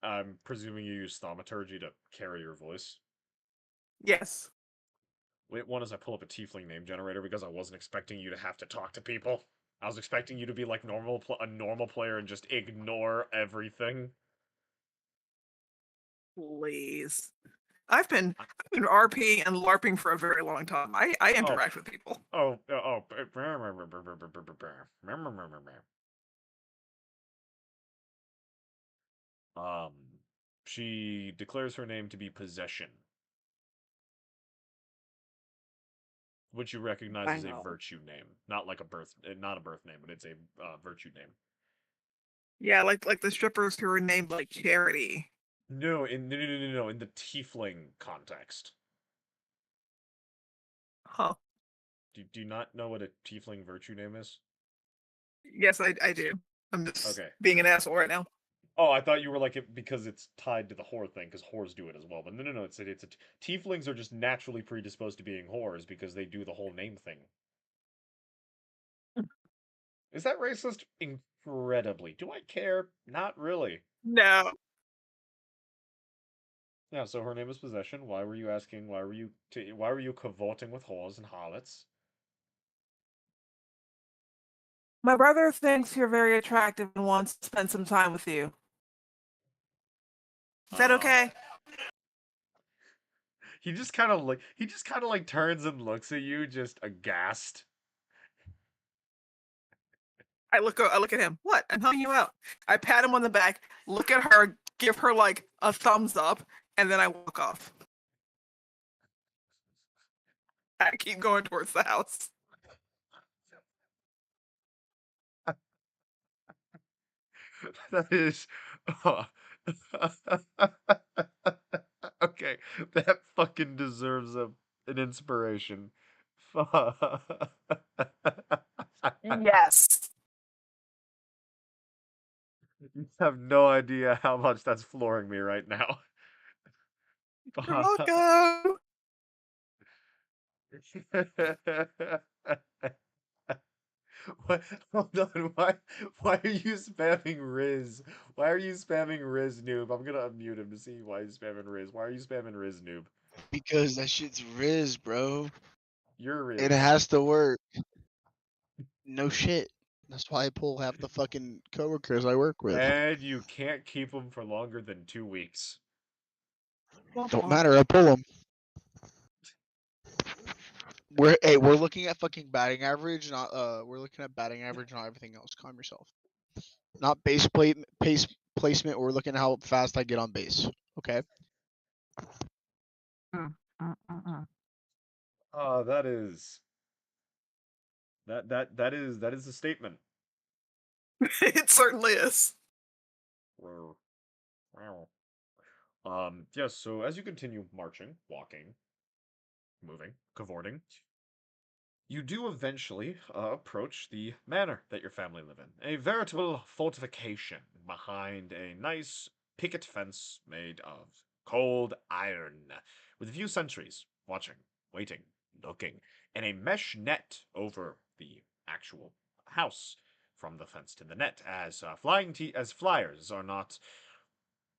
I'm presuming you use thaumaturgy to carry your voice. Yes. Wait, one as I pull up a tiefling name generator because I wasn't expecting you to have to talk to people. I was expecting you to be like a normal player and just ignore everything. Please. I've been RPing and LARPing for a very long time. I Oh, interact with people. oh, oh. Um, she declares her name to be Possession, which you recognize as a Wow. virtue name, not like not a birth name, but it's a virtue name. Yeah, like the strippers who are named like Charity. No, in the tiefling context. Huh. Do you not know what a tiefling virtue name is? Yes, I do. I'm just Okay. being an asshole right now. Oh, I thought you were like it because it's tied to the whore thing, because whores do it as well. But no. Tieflings are just naturally predisposed to being whores because they do the whole name thing. Is that racist? Incredibly. Do I care? Not really. No. Yeah. So her name is Possession. Why were you asking? Why were you cavorting with whores and harlots? My brother thinks you're very attractive and wants to spend some time with you. Is that okay? He just kind of like turns and looks at you, just aghast. I look at him. What? I'm helping you out. I pat him on the back, look at her, give her like a thumbs up, and then I walk off. I keep going towards the house. That is. Okay, that fucking deserves an inspiration. Yes. You have no idea how much that's flooring me right now. You're welcome. What? Hold on. Why are you spamming Riz? Why are you spamming Riz, noob? I'm gonna unmute him to see why he's spamming Riz. Why are you spamming Riz, noob? Because that shit's Riz, bro. You're Riz. It has to work. No shit. That's why I pull half the fucking coworkers I work with. And you can't keep them for longer than 2 weeks. Don't matter. I pull them. We're looking at fucking batting average, not we're looking at batting average, not everything else. Calm yourself. Not base placement. We're looking at how fast I get on base. Okay. That is a statement. It certainly is. Yes, so as you continue marching, walking, moving, cavorting, you do eventually approach the manor that your family live in. A veritable fortification behind a nice picket fence made of cold iron, with a few sentries watching, waiting, looking, and a mesh net over the actual house from the fence to the net, as flyers are not.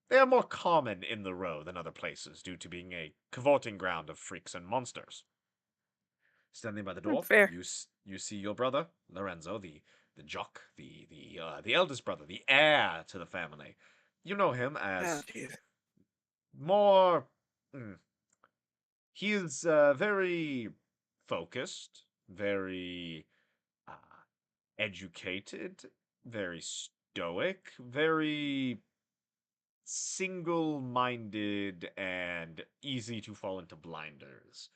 They are more common in the row than other places, due to being a cavorting ground of freaks and monsters. Standing by the door, fair. you see your brother Lorenzo, the jock, the eldest brother, the heir to the family. You know him as more. He is very focused, very uh, educated, very stoic, very single-minded, and easy to fall into blinders.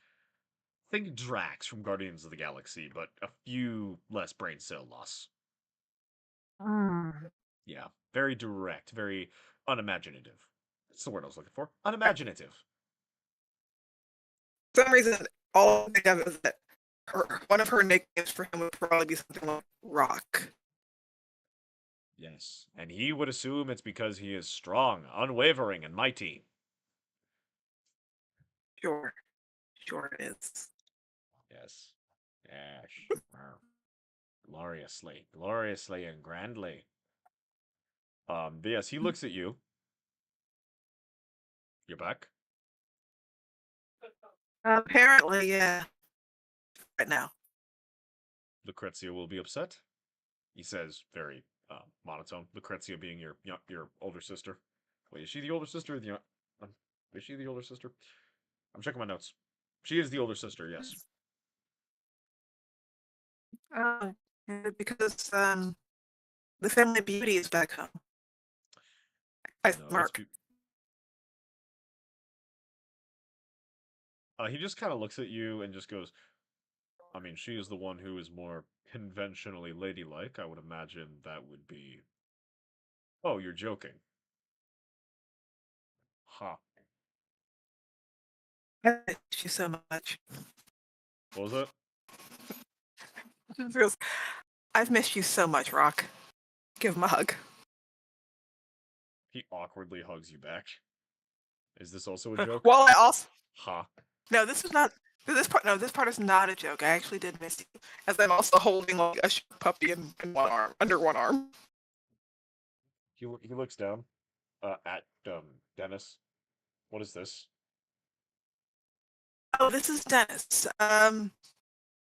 Think Drax from Guardians of the Galaxy, but a few less brain cell loss. Yeah, very direct, very unimaginative. That's the word I was looking for. Unimaginative. For some reason, all I think of is that one of her nicknames for him would probably be something like Rock. Yes, and he would assume it's because he is strong, unwavering, and mighty. Sure it is. Yes. Gloriously and grandly. But yes, he looks at you. You're back? Apparently, yeah. Right now. Lucrezia will be upset. He says very monotone. Lucrezia being your older sister. Wait, is she the older sister? Is she the older sister? I'm checking my notes. She is the older sister, yes. Because the family beauty is back home. Mark. He just kind of looks at you and just goes, I mean, she is the one who is more conventionally ladylike. I would imagine that would be... Oh, you're joking. Ha. I miss you so much. What was that? I've missed you so much, Rock. Give him a hug. He awkwardly hugs you back. Is this also a joke? Well, I also... Ha. No, this is not... This part is not a joke. I actually did miss you, as I'm also holding like a puppy in one arm, under one arm. He looks down at Dennis. What is this? Oh, this is Dennis.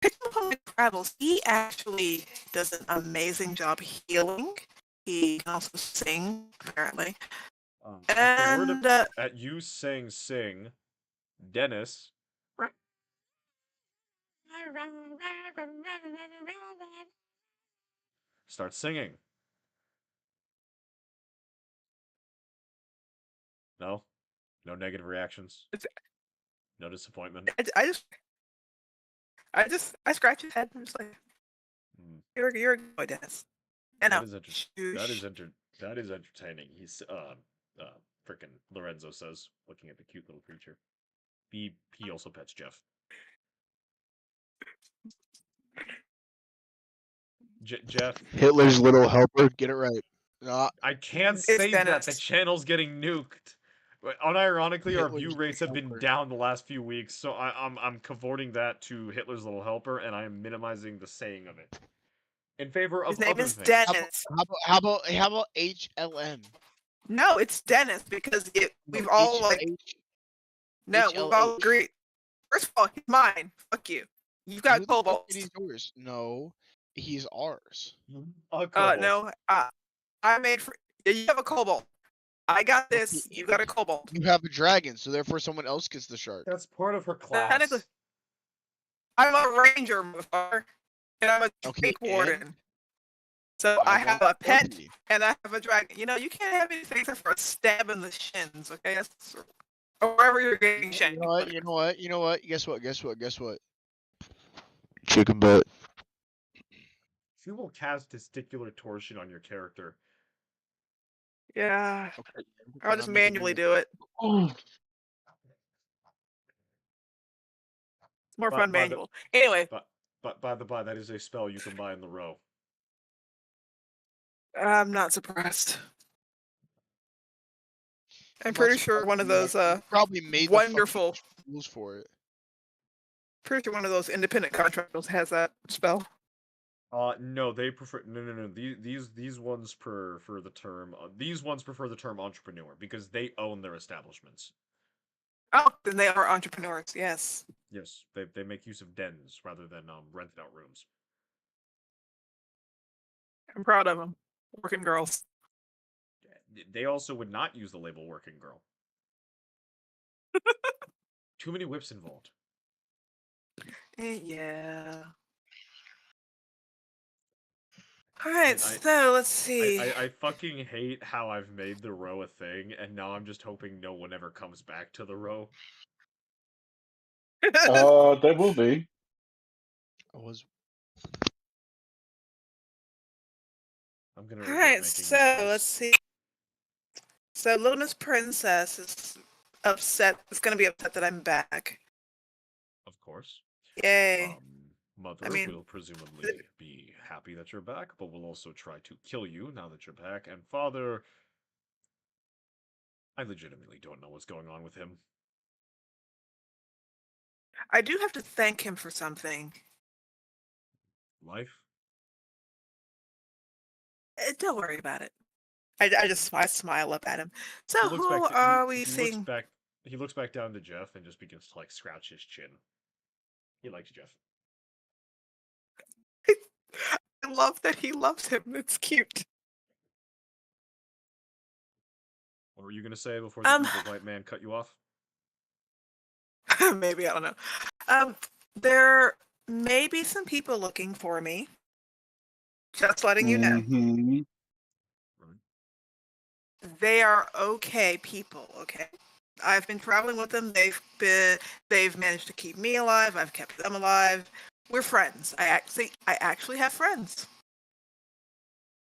Picking up on my travels, he actually does an amazing job healing. He can also sing, apparently. And at you saying sing, Dennis starts singing. No? No negative reactions? No disappointment? I scratch his head. I'm just like, Hmm. you're a good boy, Dennis. I know. That is entertaining. He's frickin' Lorenzo says, looking at the cute little creature. He also pets Jeff. Jeff. Hitler's little helper. Get it right. I can't It's say that. Dennis. The channel's getting nuked. Unironically, our view Hitler's rates have been helper. down the last few weeks, so I'm cavorting that to Hitler's little helper, and I am minimizing the saying of it in favor of His name other is things. Dennis. How about HLM? No, it's Dennis because we've all no, we've all agreed. First of all, he's mine. Fuck you. You've got Who the fuck cobalt. said he's yours? No, he's ours. No. I made for you have a cobalt. I got this. You got a cobalt. You have a dragon, so therefore someone else gets the shark. That's part of her class. Technically, I'm a ranger, motherfucker, and I'm a snake warden. So I have a pet and I have a dragon. You know, you can't have anything except for a stab in the shins, okay? Or wherever you're getting shanked. You know what? Guess what? Chicken butt. She will cast testicular torsion on your character. Yeah. Okay. I'll just manually do it. It's more fun manual. Anyway. But by the by, that is a spell you can buy in the row. I'm not surprised. I'm pretty sure one of those probably made wonderful rules for it. Pretty sure one of those independent contractors has that spell. No, they prefer no. These ones prefer the term. These ones prefer the term entrepreneur because they own their establishments. Oh, then they are entrepreneurs. Yes. Yes, they make use of dens rather than rented out rooms. I'm proud of them. Working girls. They also would not use the label working girl. Too many whips involved. Yeah. Alright, so let's see. I fucking hate how I've made the row a thing, and now I'm just hoping no one ever comes back to the row. There will be. I'm gonna. Alright, so let's see. So Little Miss Princess is upset. It's gonna be upset that I'm back. Of course. Yay. Mother will presumably be happy that you're back, but will also try to kill you now that you're back. And Father, I legitimately don't know what's going on with him. I do have to thank him for something. Life? Don't worry about it. I smile up at him. So who are we seeing? He looks back down to Jeff and just begins to scratch his chin. He likes Jeff. I love that he loves him. It's cute. What were you gonna say before the evil white man cut you off? Maybe, I don't know. There may be some people looking for me. Just letting you know. They are okay people, okay? I've been traveling with them. They've managed to keep me alive. I've kept them alive. We're friends. I actually have friends.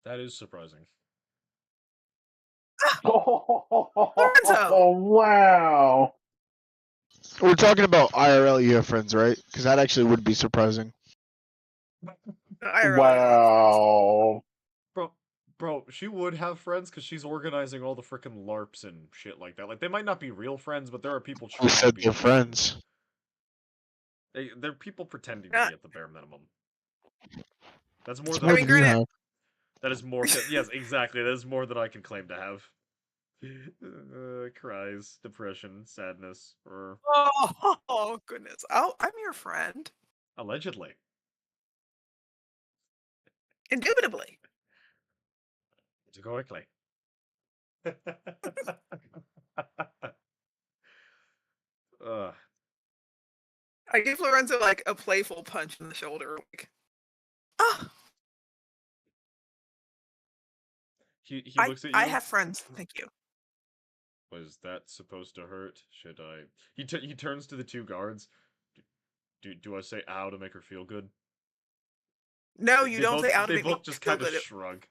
That is surprising. Oh, wow. We're talking about IRL you have friends, right? Because that actually would be surprising. Wow. Bro, she would have friends because she's organizing all the freaking LARPs and shit like that. Like, they might not be real friends, but there are people trying to be friends. They're people pretending to be at the bare minimum. That's more than you have. That is more. Yes, exactly. That is more than I can claim to have. Cries, depression, sadness, or oh goodness. Oh, I'm your friend. Allegedly. Indubitably. Categorically. uh, I give Lorenzo like a playful punch in the shoulder, like, ah, he looks at I you. have friends. Thank you. Was that supposed to hurt? Should I? He turns to the two guards. Do I say ow to make her feel good? No, you don't say out to they make me both just feel kind of good. shrug.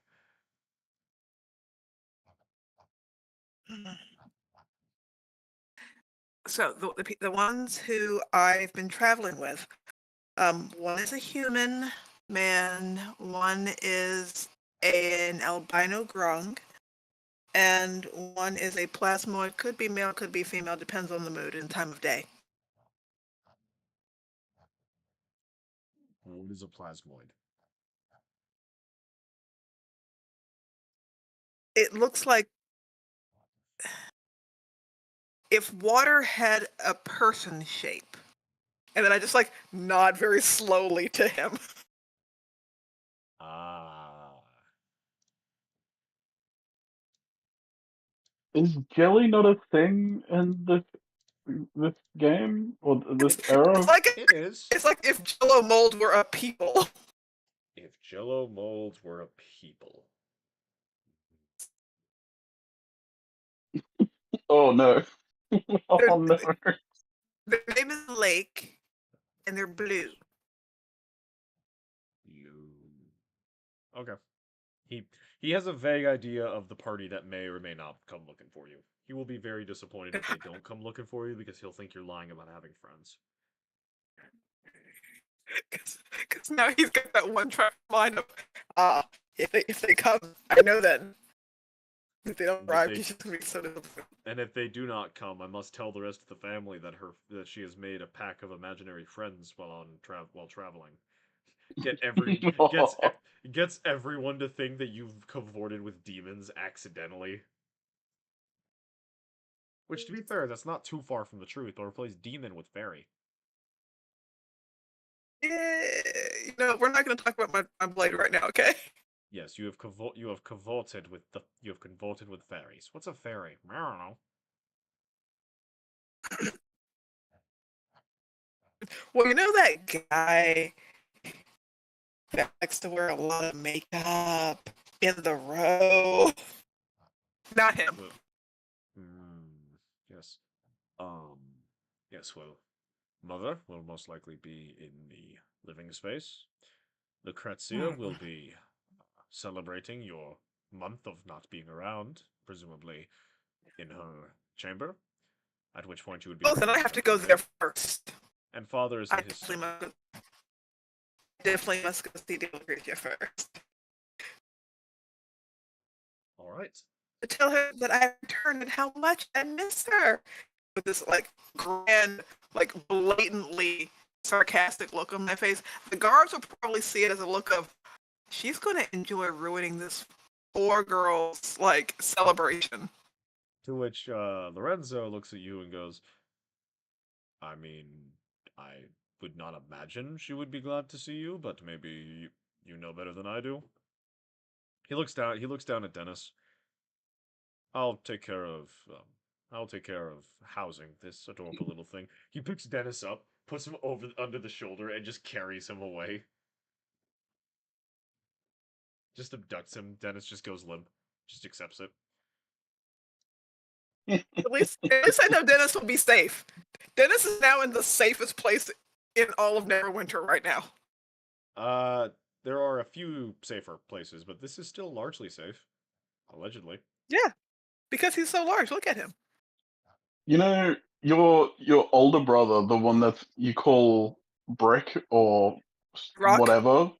So the ones who I've been traveling with, one is a human man, one is an albino grung, and one is a plasmoid. Could be male, could be female, depends on the mood and time of day. What is a plasmoid? It looks like if water had a person shape. And then I just like nod very slowly to him. Ah. Is jelly not a thing in this game or this era? It is. It's like if Jello mold were a people. If Jello molds were a people. Oh no! Oh no! Their name is Lake, and they're blue. Okay. He has a vague idea of the party that may or may not come looking for you. He will be very disappointed if they don't come looking for you because he'll think you're lying about having friends. Because now he's got that one track mind of, if they come, I know then. If they don't arrive, he's just gonna be so disappointed. And if they do not come, I must tell the rest of the family that she has made a pack of imaginary friends while traveling. Gets everyone to think that you've cavorted with demons accidentally. Which, to be fair, that's not too far from the truth, or replace demon with fairy. We're not going to talk about my blade right now, okay? Yes, you have cavorted with fairies. What's a fairy? I don't know. Well, you know that guy that likes to wear a lot of makeup in the row? Not him. Yes. Yes, well, Mother will most likely be in the living space. Lucrezia will be celebrating your month of not being around, presumably in her chamber, at which point you would be... Oh, then I have to go there first. And Father is in his study. Definitely must go see Lucrezia first. All right. To tell her that I returned and how much I miss her. With this like grand, like blatantly sarcastic look on my face. The guards will probably see it as a look of, she's gonna enjoy ruining this poor girl's like celebration. To which Lorenzo looks at you and goes, I mean, I would not imagine she would be glad to see you, but maybe you know better than I do. He looks down at Dennis. I'll take care of housing this adorable little thing. He picks Dennis up, puts him under the shoulder, and just carries him away. Just abducts him. Dennis just goes limp. Just accepts it. At least I know Dennis will be safe. Dennis is now in the safest place in all of Neverwinter right now. There are a few safer places, but this is still largely safe. Allegedly. Yeah. Because he's so large. Look at him. You know, your older brother, the one that you call Brick or Rock? whatever.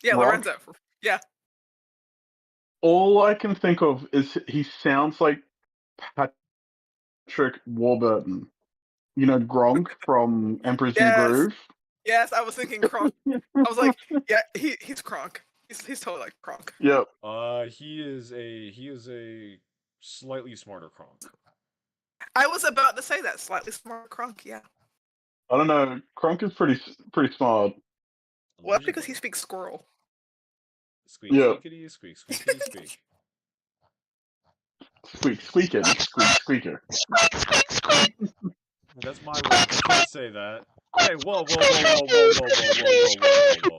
Yeah, Rock? Lorenzo. Yeah. All I can think of is he sounds like Patrick Warburton. You know, Gronk from Emperor's New Groove. Yes, I was thinking Kronk. I was like, yeah, he's Kronk. He's totally like Kronk. Yep. He is a slightly smarter Kronk. I was about to say that, slightly smarter Kronk. Yeah. I don't know. Kronk is pretty smart. Well, that's because he speaks squirrel. Squeak, squeakity, squeak, squeakity, squeak. Squeaker, squeaker. That's my word. You can't say that. Hey, whoa, whoa, whoa, whoa, whoa, whoa, whoa, whoa, whoa, whoa, whoa, whoa.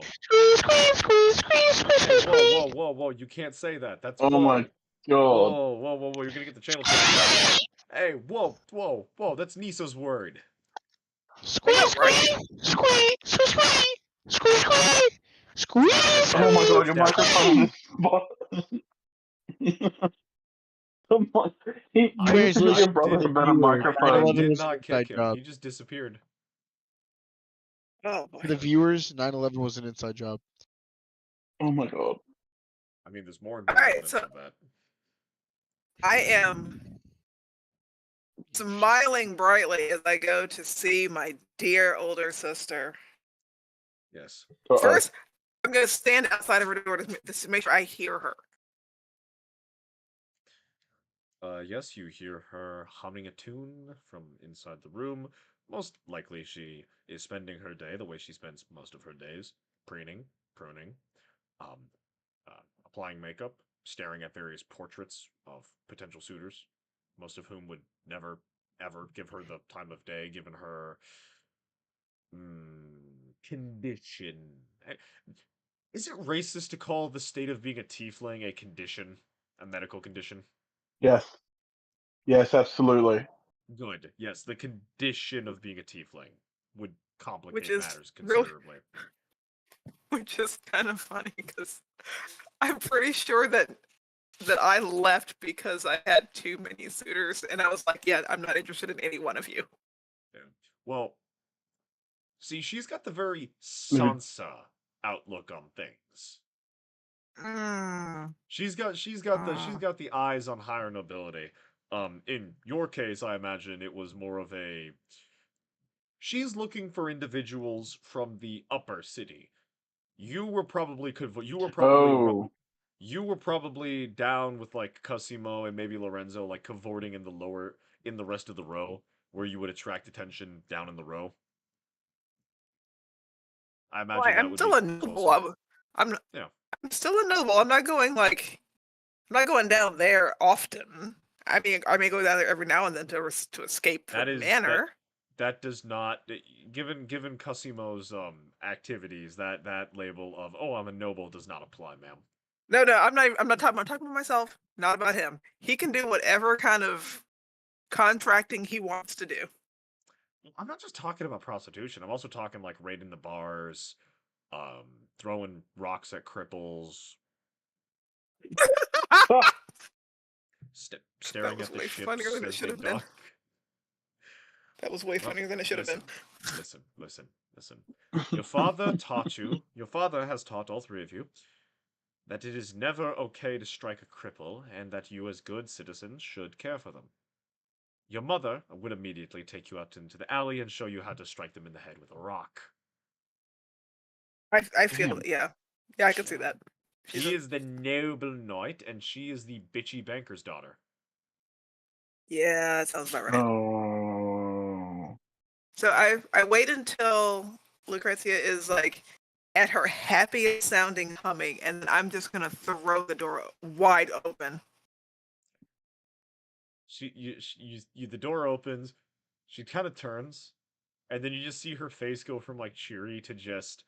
Hey, whoa, whoa, whoa, whoa, you can't say that. That's Oh whoa. my god. Whoa, whoa, whoa, whoa, you're gonna get the channel change. Hey, whoa, whoa, whoa, that's Nisa's word. Squeeze, right? Squeeze. Oh my god, That's your definitely. microphone is Come on. You need to get Translation your I for brother a the did better viewer. I 9/11 microphone. did was an not inside kick him. job. He just disappeared. Oh For the boy. viewers, 9/11 was an inside job. Oh my god. I mean, there's more All right, evidence so of that. I am smiling brightly as I go to see my dear older sister. Yes. First, I'm going to stand outside of her door to make sure I hear her. Yes, you hear her humming a tune from inside the room. Most likely she is spending her day the way she spends most of her days, preening, pruning, um, applying makeup, staring at various portraits of potential suitors, most of whom would never, ever give her the time of day, given her condition. Is it racist to call the state of being a tiefling a condition, a medical condition? Yes. Yes, absolutely. Good. Yes, the condition of being a tiefling would Which complicate is matters really, considerably. which is kind of funny because I'm pretty sure that I left because I had too many suitors, and I was like, yeah, I'm not interested in any one of you. Yeah. Well, see, she's got the very Mhm. Sansa outlook on things. Mm, She's got mm. the eyes on higher nobility. In your case, I imagine it was more of a she's looking for individuals from the upper city. You were probably Oh. you were probably down with like Cosimo and maybe Lorenzo like cavorting in the rest of the row where you would attract attention down in the row. I Well, imagine that I'm would still be a noble. closer. I'm Yeah. I'm still a noble. I'm not going I'm not going down there often. I may go down there every now and then to escape the That is manor. that does not given Cosimo's activities that label of oh I'm a noble does not apply, ma'am. No, I'm not. I'm talking about myself. Not about him. He can do whatever kind of contracting he wants to do. I'm not just talking about prostitution. I'm also talking like raiding the bars, um, throwing rocks at cripples, That staring was at the way funnier ships than it as should they have been. dock. That was way Well, funnier than it should have been. listen, listen. Your father taught you. Your father has taught all three of you that it is never okay to strike a cripple, and that you, as good citizens, should care for them. Your mother would immediately take you out into the alley and show you how to strike them in the head with a rock. I feel Damn. yeah, I can see that. He is the noble knight, and she is the bitchy banker's daughter. Yeah, that sounds about right. Oh. So I wait until Lucrezia is like at her happiest sounding humming, and I'm just gonna throw the door wide open. The door opens. She kind of turns, and then you just see her face go from like cheery to just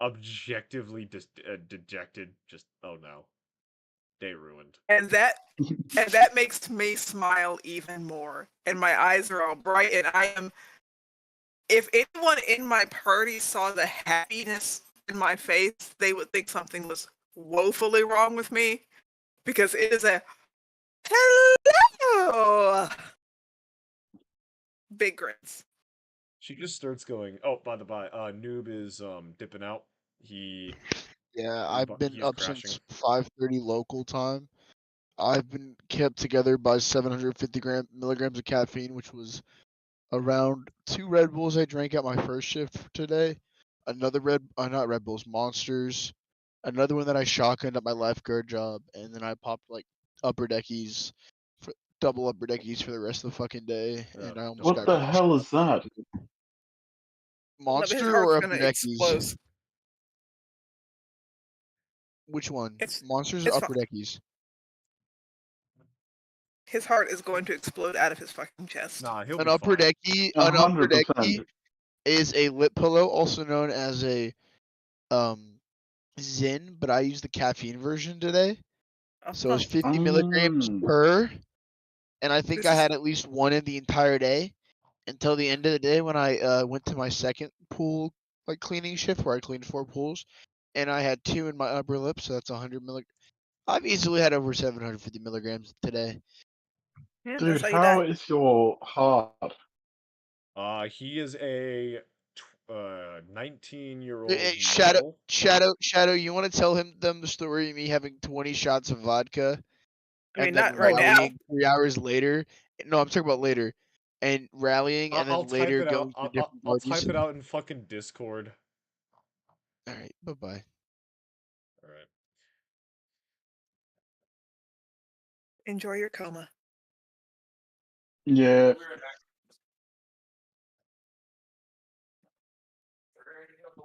objectively dejected. Just oh no, day ruined. And that makes me smile even more. And my eyes are all bright, and I am. If anyone in my party saw the happiness in my face, they would think something was woefully wrong with me, because it is a hello, big grins. She just starts going. Oh, by the by, Noob is dipping out. Yeah, I've been He's up crashing. since 5:30 local time. I've been kept together by 750 milligrams of caffeine, which was around 2 Red Bulls I drank at my first shift today. Another not Red Bulls, Monsters. Another one that I shotgunned at my lifeguard job, and then I popped like upper deckies, double upper deckies for the rest of the fucking day, and I almost What got the crashed. hell is that? His Monster or heart's upper gonna explode. deckies? Which one? It's Monsters or it's fine. upper deckies? his heart is going to explode out of his fucking chest. Nah, he'll An be upper fine. decky, an upper 100%. decky is a lip pillow, also known as a Zyn, but I used the caffeine version today. So it's 50 milligrams per, and I think I had at least one in the entire day until the end of the day when I went to my second pool like cleaning shift where I cleaned 4 pools, and I had 2 in my upper lip, so that's 100 milligrams. I've easily had over 750 milligrams today. Yeah, Dude, that's how you how die. is your heart? He is a 19-year-old Shadow, male. Shadow, you want to tell them the story of me having 20 shots of vodka I mean, and then not right now. rallying 3 hours later? No, I'm talking about later. And rallying and I'll then type later it out. going to different I'll parties. type it out in fucking Discord. All right, bye-bye. All right. Enjoy your coma. Yeah.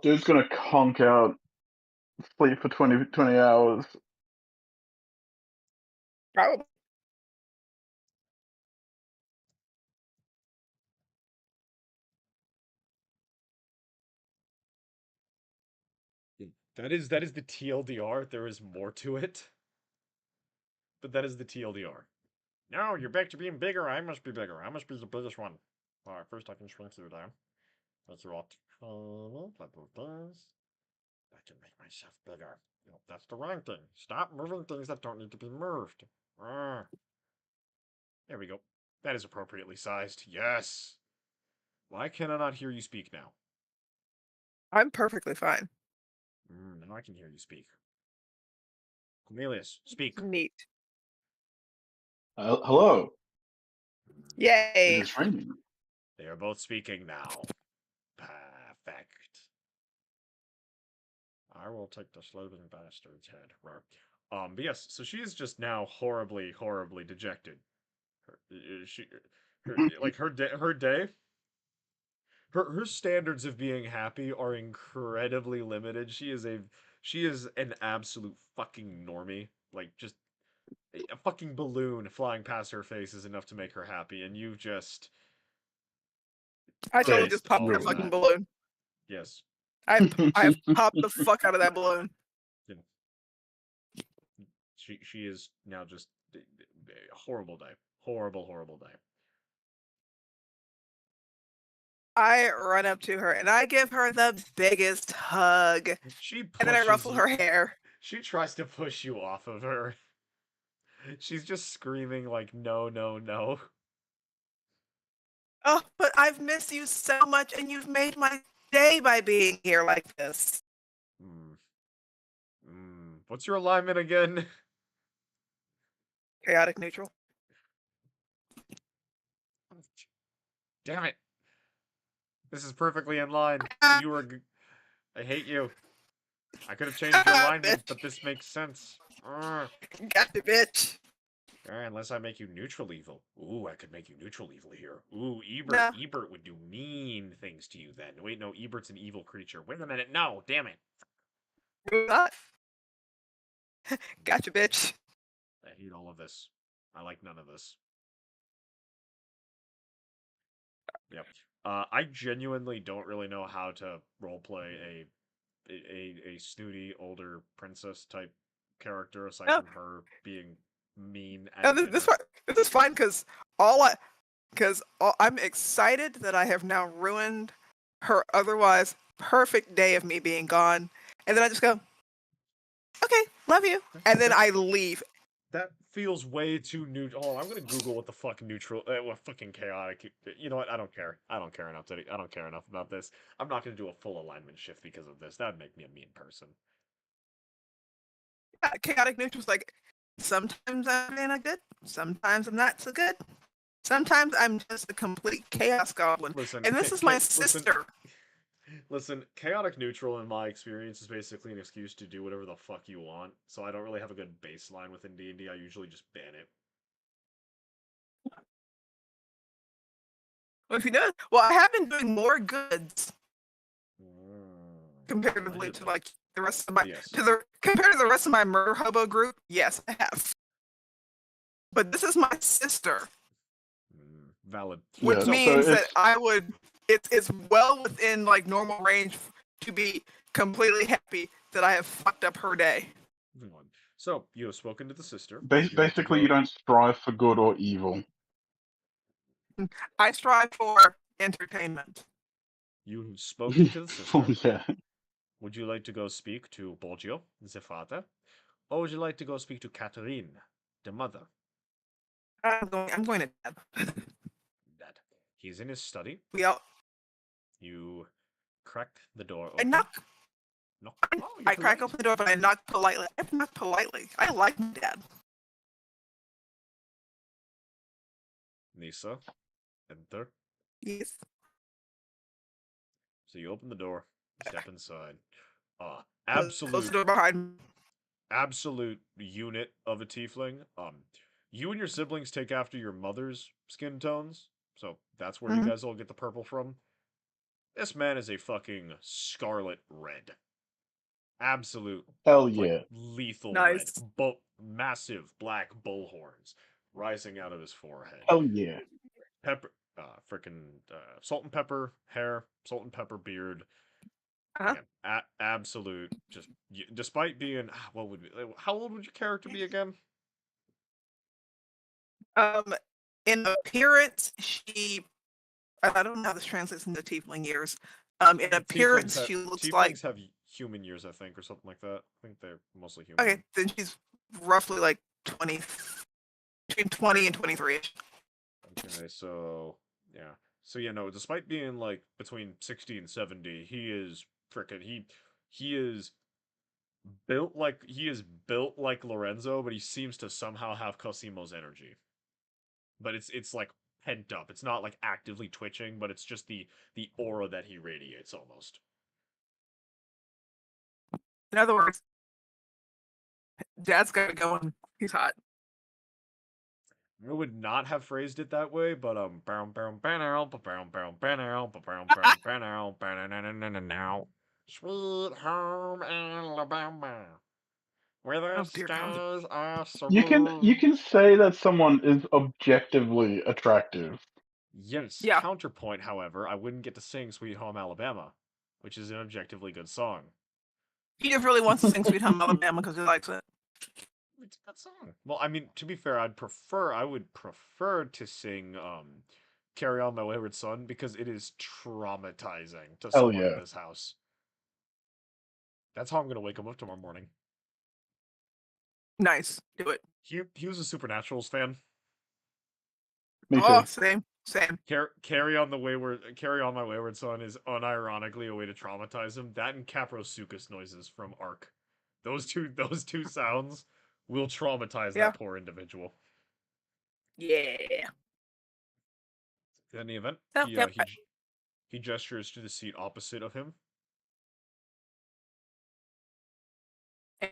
Dude's gonna conk out, sleep for 20 hours. Probably. That is the TLDR. There is more to it, but that is the TLDR. No, you're back to being bigger. I must be bigger. I must be the biggest one. All right, first I can shrink through there. That's what. I can make myself bigger. No, that's the wrong thing. Stop moving things that don't need to be moved. There we go. That is appropriately sized. Yes. Why can I not hear you speak now? I'm perfectly fine. Now I can hear you speak. Cornelius, speak. Neat. Hello. It Yay. is raining. They are both speaking now. Perfect. I will take the slogan bastard's head. But yes, so she is just now horribly, horribly dejected. Her day. Her standards of being happy are incredibly limited. She is an absolute fucking normie. Like just a fucking balloon flying past her face is enough to make her happy, and you just I totally Wait, just taste popped all her of fucking that. balloon. Yes. I have popped the fuck out of that balloon. You know, she is now just a horrible day. Horrible, horrible day. I run up to her and I give her the biggest hug. She And then I pushes ruffle you. her hair. She tries to push you off of her. She's just screaming like, no, no, no. Oh, but I've missed you so much and you've made my day by being here like this. What's your alignment again? Chaotic neutral. Damn it. This is perfectly in line. You were. I hate you. I could have changed your alignment, but this makes sense. Gotcha, bitch. Unless I make you neutral evil. Ooh, I could make you neutral evil here. Ooh, Ebert. No. Ebert would do mean things to you then. Wait, no, Ebert's an evil creature. Wait a minute. No, damn it. Not. Gotcha, bitch. I hate all of this. I like none of this. Yep. I genuinely don't really know how to roleplay a snooty older princess type character aside from her being mean at dinner. This is fine because I'm excited that I have now ruined her otherwise perfect day of me being gone, and then I just go, okay, love you, and then I leave. That feels way too neutral. Oh, I'm gonna Google what the fuck neutral, what fucking chaotic. You know what? I don't care. I don't care enough I don't care enough about this. I'm not gonna do a full alignment shift because of this. That would make me a mean person. Chaotic neutral's like, sometimes I'm in a good, sometimes I'm not so good. Sometimes I'm just a complete chaos goblin. Listen, and this is my sister. Listen, chaotic neutral in my experience is basically an excuse to do whatever the fuck you want. So I don't really have a good baseline within D&D. I usually just ban it. Well, if you know, I have been doing more goods comparatively to like the rest of my compared to the rest of my murder hobo group. Yes, I have. But this is my sister. Valid. Which Yeah, so means that it's I would. It's well within like normal range to be completely happy that I have fucked up her day. Moving on. So you have spoken to the sister. Would you like to basically you go? don't strive for good or evil. I strive for entertainment. You have spoken to the sister. Yeah. Would you like to go speak to Borgio, the father, or would you like to go speak to Catherine, the mother? I'm going to Dad. Dad. He's in his study. We all. You crack the door I open. knock. Knock. I, Oh, you're I crack polite. open the door, but I knock politely. I knock politely. I like my dad. Nisa, enter. Yes. So you open the door, step inside. Close the Absolute door behind me. absolute unit of a tiefling. You and your siblings take after your mother's skin tones, so that's where you Mhm. guys all get the purple from. This man is a fucking scarlet red. Absolute, Hell like, yeah. lethal Nice. red. Massive black bull horns rising out of his forehead. Hell yeah. Pepper, freaking salt and pepper hair, salt and pepper beard. Uh-huh. Again, absolute. Just despite being how old would your character be again? In appearance, she. I don't know how this translates into tiefling years. In appearance, she looks like. Tieflings have human years, I think, or something like that. I think they're mostly human. Okay, then she's roughly like 20, between 20 and 23-ish. Okay, so yeah, so yeah, no. Despite being like between 60 and 70, he is frickin' he is built like Lorenzo, but he seems to somehow have Cosimo's energy. But it's like pent up. It's not like actively twitching, but it's just the aura that he radiates almost. In other words, Dad's got it going. He's hot. I would not have phrased it that way, but Sweet home Alabama, where the Oh dear God. stars are so You blue. can say that someone is objectively attractive. Yes, Yeah. counterpoint, however, I wouldn't get to sing Sweet Home Alabama, which is an objectively good song. He just really wants to sing Sweet Home Alabama because he likes it. It's a good song. Well, I mean, to be fair, I would prefer to sing Carry On My Wayward Son because it is traumatizing to Hell someone in yeah. this house. That's how I'm gonna wake him up tomorrow morning. Nice. Do it. He was a Supernaturals fan. Me Oh, too. same. Carry On My Wayward Son is unironically a way to traumatize him. That and Caprosuchus noises from Ark. Those two sounds will traumatize Yeah. that poor individual. Yeah. In any event, So, yep. he gestures to the seat opposite of him.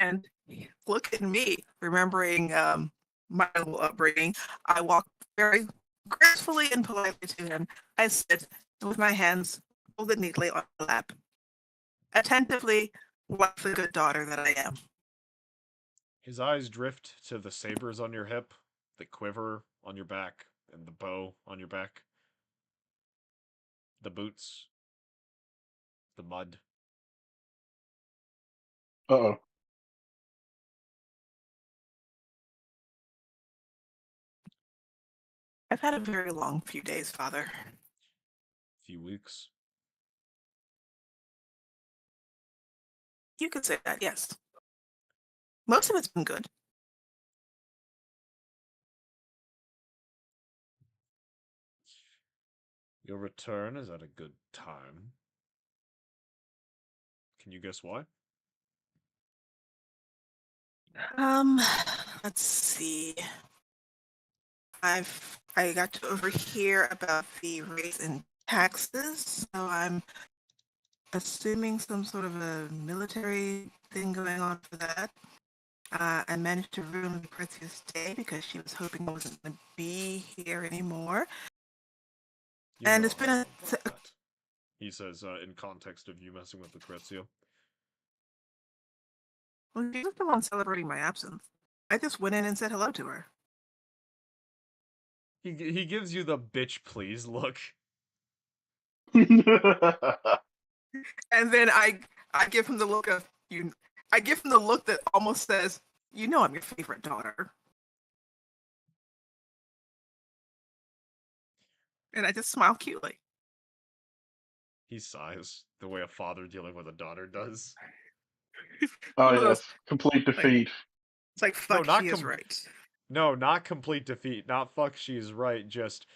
And look at me, remembering my little upbringing. I walk very gracefully and politely to him. I sit with my hands folded neatly on my lap, attentively, like the good daughter that I am. His eyes drift to the sabers on your hip, the quiver on your back, and the bow on your back, the boots, the mud. Uh-oh. I've had a very long few days, Father. Few weeks. You could say that, yes. Most of it's been good. Your return is at a good time. Can you guess why? Let's see. I got to overhear about the raise in taxes, so I'm assuming some sort of a military thing going on for that. I managed to ruin Lucrezia's day because she was hoping I wasn't going to be here anymore. You And know it's been how I a feel about that. He says, in context of you messing with Lucrezia. well, she was the one celebrating my absence. I just went in and said hello to her. He gives you the bitch please look. And then I give him the look of you. I give him the look that almost says, "You know, I'm your favorite daughter." And I just smile cutely. He sighs the way a father dealing with a daughter does. Oh One of those, yes, complete defeat. it's like, No, fuck, not she is right. No, not complete defeat. Not fuck she's right, just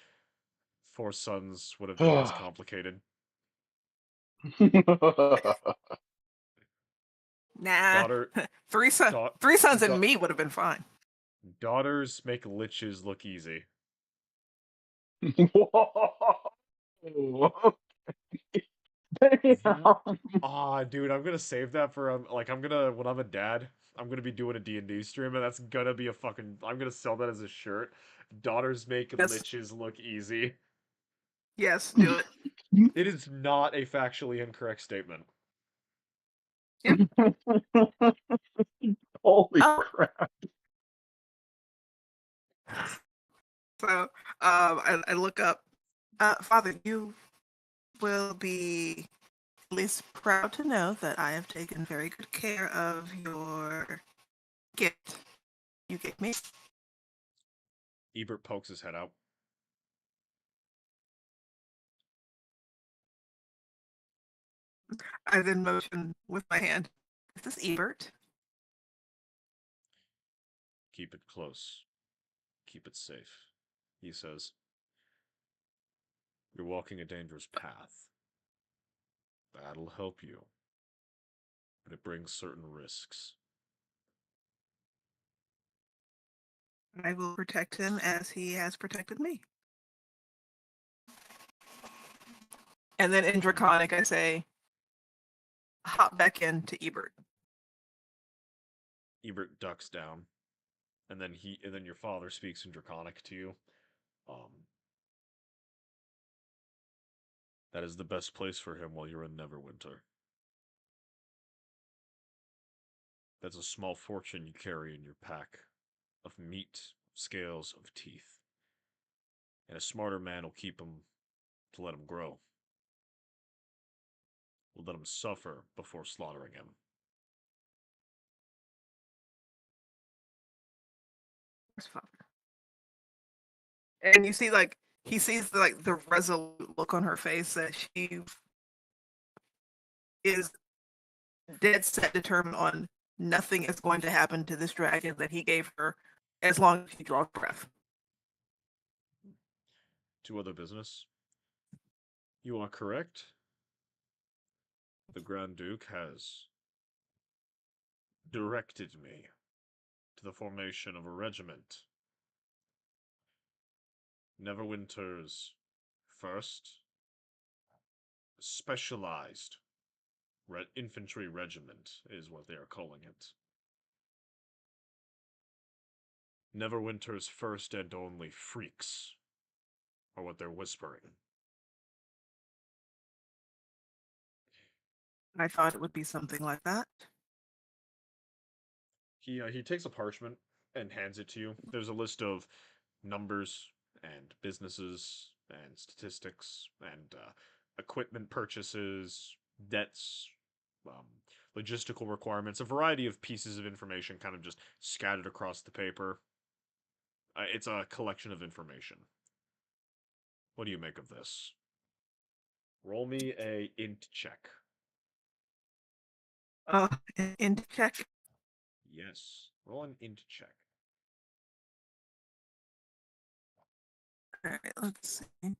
four sons would have been less complicated. Nah, Daughter three da- sons da- and me would have been fine. daughters make liches look easy. Whoa. Damn. Ah, dude, I'm gonna save that for like I'm gonna when I'm a dad, I'm gonna be doing a D&D stream and that's gonna be a fucking I'm gonna sell that as a shirt. Daughters make Yes, liches look easy. yes, do it. It is not a factually incorrect statement. Holy Oh, crap. so I look up. Father, you will be at least proud to know that I have taken very good care of your gift you gave me. Ebert pokes his head out. I then motion with my hand. Is this Ebert? Keep it close. Keep it safe, he says. You're walking a dangerous path. That'll help you, but it brings certain risks. I will protect him as he has protected me. And then in Draconic, I say, hop back in to Ebert. Ebert ducks down, and then your father speaks in Draconic to you. That is the best place for him while you're in Neverwinter. That's a small fortune you carry in your pack of meat, scales, of teeth. And a smarter man will keep him to let him grow. Will let him suffer before slaughtering him. And you see, like, he sees the resolute look on her face that she is dead set determined on nothing is going to happen to this dragon that he gave her as long as she draws breath. To other business. You are correct. The Grand Duke has directed me to the formation of a regiment. Neverwinter's first specialized infantry regiment is what they are calling it. Neverwinter's first and only freaks are what they're whispering. I thought it would be something like that. He takes a parchment and hands it to you. There's a list of numbers and businesses and statistics and equipment purchases, debts, um, logistical requirements, a variety of pieces of information kind of just scattered across the paper. It's a collection of information. What do you make of this? Roll me a int check. In check. Yes, roll an int check. All right, let's see.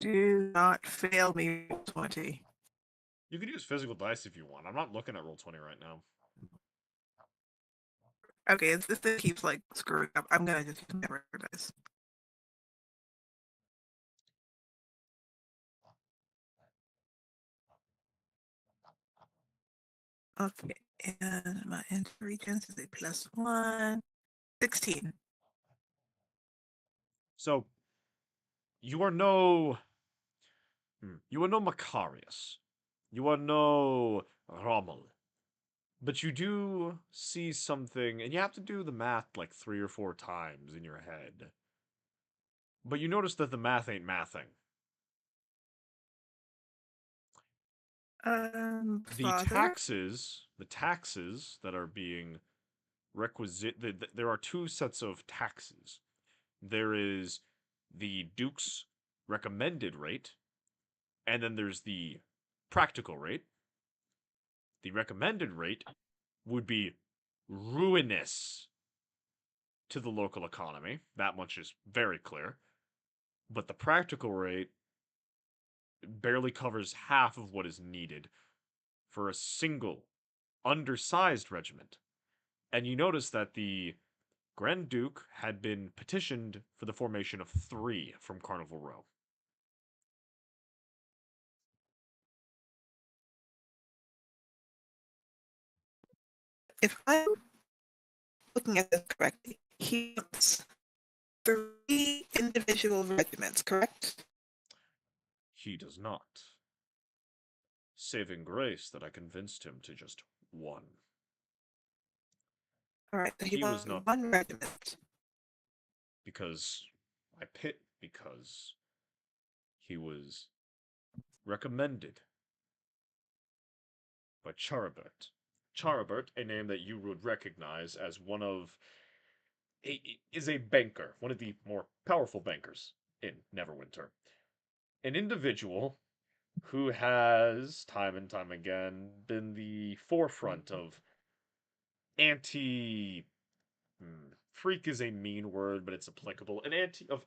Do not fail me, 20. You could use physical dice if you want. I'm not looking at Roll20 right now. Okay, if this thing keeps like screwing up, I'm gonna just use my regular dice. Okay, and my intelligence is a +1. 16. So, you are no... You are no Macarius. You are no Rommel. But you do see something, and you have to do the math like 3 or 4 times in your head. But you notice that the math ain't mathing. The Father? taxes that are being there are 2 sets of taxes. There is the Duke's recommended rate, and then there's the practical rate. The recommended rate would be ruinous to the local economy. That much is very clear. But the practical rate barely covers half of what is needed for a single undersized regiment. And you notice that the Grand Duke had been petitioned for the formation of 3 from Carnival Row. If I'm looking at this correctly, he wants 3 individual regiments, correct? He does not. Saving grace that I convinced him to just 1. Alright, so he He was wants not 1 regiment. because because he was recommended by Charibert. Charibert, a name that you would recognize as is a banker, one of the more powerful bankers in Neverwinter. An individual who has, time and time again, been the forefront of anti. Freak is a mean word, but it's applicable.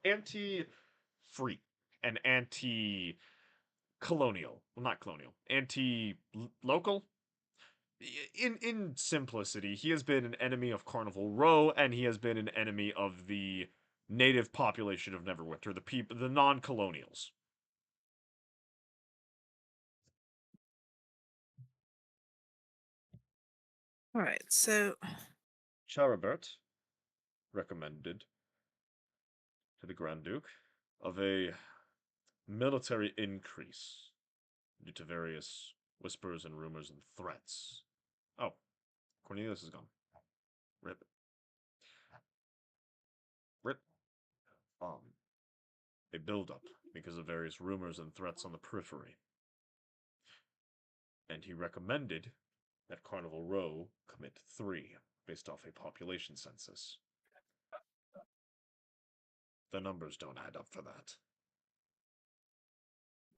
Anti freak and anti colonial. Well, not colonial. Anti local. In simplicity, he has been an enemy of Carnival Row, and he has been an enemy of the native population of Neverwinter, the non-colonials. Alright, so Charibert recommended to the Grand Duke of a military increase due to various whispers and rumors and threats. Oh, Cornelius is gone. Rip. Rip. A build-up because of various rumors and threats on the periphery. And he recommended that Carnival Row commit 3 based off a population census. The numbers don't add up for that.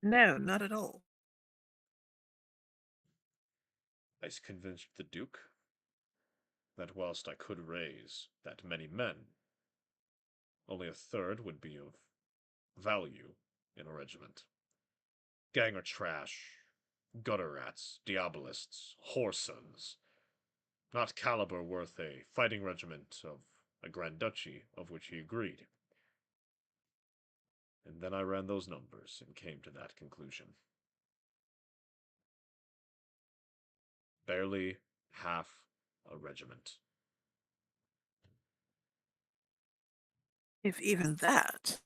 no, not at all. I convinced the Duke that whilst I could raise that many men, only a third would be of value in a regiment. Gang are trash, gutter rats, diabolists, whoresons, not caliber worth a fighting regiment of a Grand Duchy, of which he agreed. And then I ran those numbers and came to that conclusion. Barely half a regiment. If even that.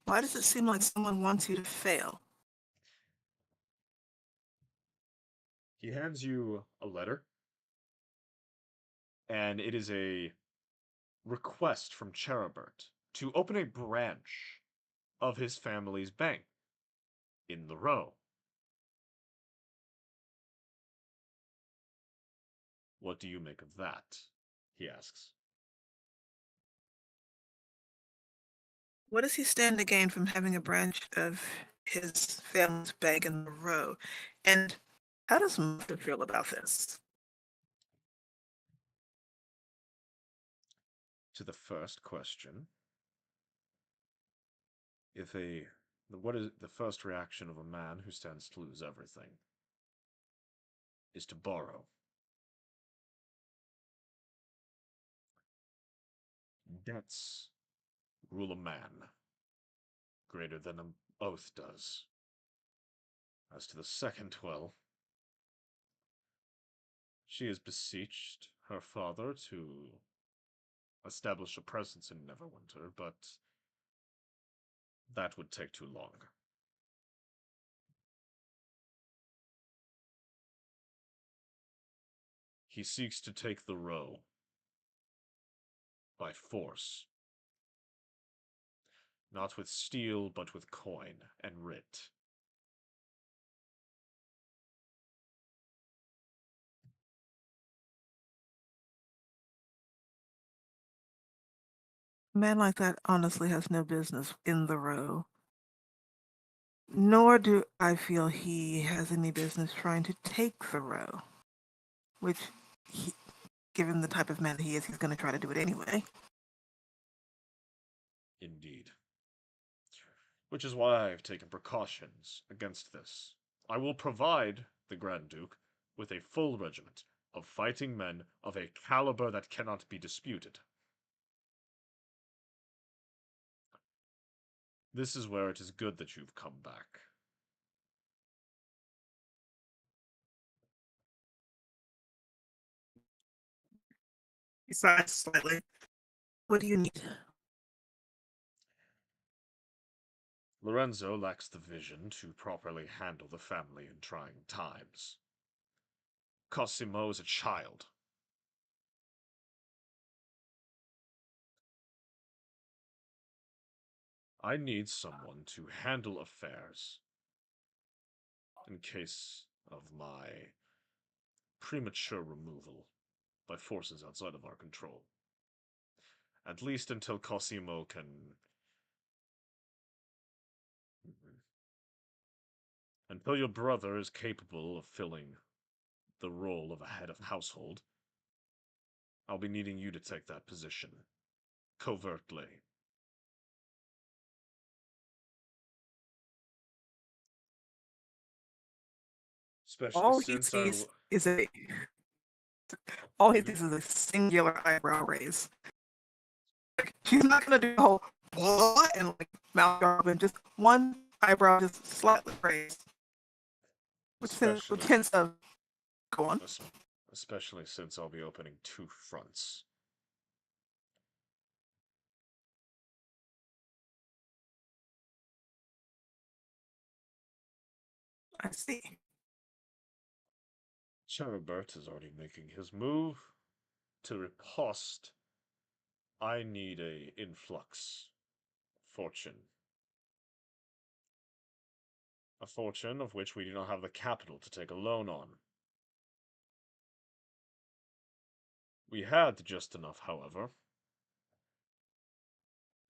Why does it seem like someone wants you to fail? He hands you a letter, and it is a request from Charibert to open a branch of his family's bank in the row. What do you make of that? He asks. What does he stand to gain from having a branch of his family's bank in the row? And how does Mother feel about this? To the first question, if a what is the first reaction of a man who stands to lose everything? Is to borrow. Debts rule a man greater than an oath does. As to the second, well, she has beseeched her father to establish a presence in Neverwinter, but that would take too long. He seeks to take the row by force, not with steel, but with coin and writ. A man like that honestly has no business in the row. Nor do I feel he has any business trying to take the row, which, given the type of man that he is, he's going to try to do it anyway. Indeed. Which is why I've taken precautions against this. I will provide the Grand Duke with a full regiment of fighting men of a caliber that cannot be disputed. This is where it is good that you've come back. He sighs slightly. What do you need? Lorenzo lacks the vision to properly handle the family in trying times. Cosimo is a child. I need someone to handle affairs in case of my premature removal by forces outside of our control. At least until Cosimo can... Until your brother is capable of filling the role of a head of household, I'll be needing you to take that position. Covertly. Especially All he since sees is a singular eyebrow raise. Like, she's not gonna do the whole what and like mouth open, just one eyebrow just slightly raised. With hints of go on. Especially since I'll be opening two fronts. I see. Charibert is already making his move. To riposte, I need a influx fortune. A fortune of which we do not have the capital to take a loan on. We had just enough, however,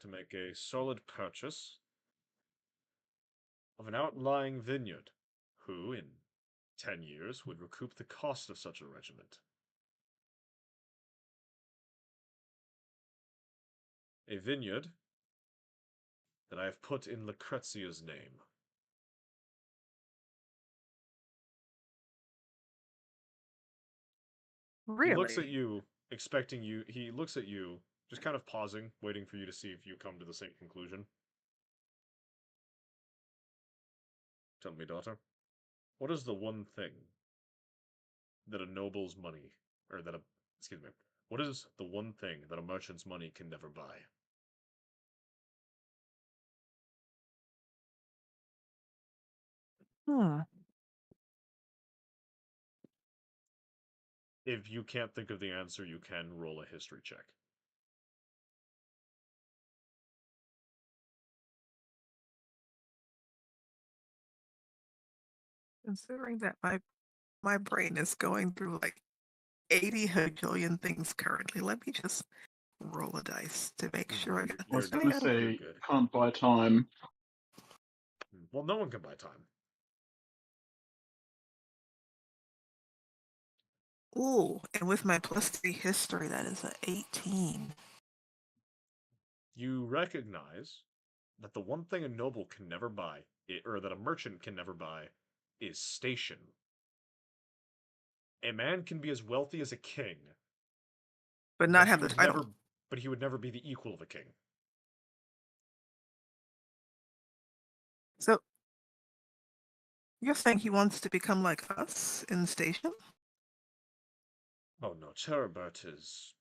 to make a solid purchase of an outlying vineyard, who, in 10 years, would recoup the cost of such a regiment. A vineyard that I have put in Lucrezia's name. Really? He looks at you, expecting you. He looks at you, just kind of pausing, waiting for you to see if you come to the same conclusion. Tell me, daughter, what is the one thing that a noble's money, or that a, excuse me, what is the one thing that a merchant's money can never buy? If you can't think of the answer, you can roll a history check. Considering that my brain is going through like 80 hajillion things currently, let me just roll a dice to make sure I get I was this. going to say, can't buy time. Well, no one can buy time. Ooh, and with my +3 history, that is an 18. You recognize that the one thing a noble can never buy, or that a merchant can never buy, is station. A man can be as wealthy as a king, but not have the title. But he would never be the equal of a king. So you're saying he wants to become like us in station? Oh no, Charibert is...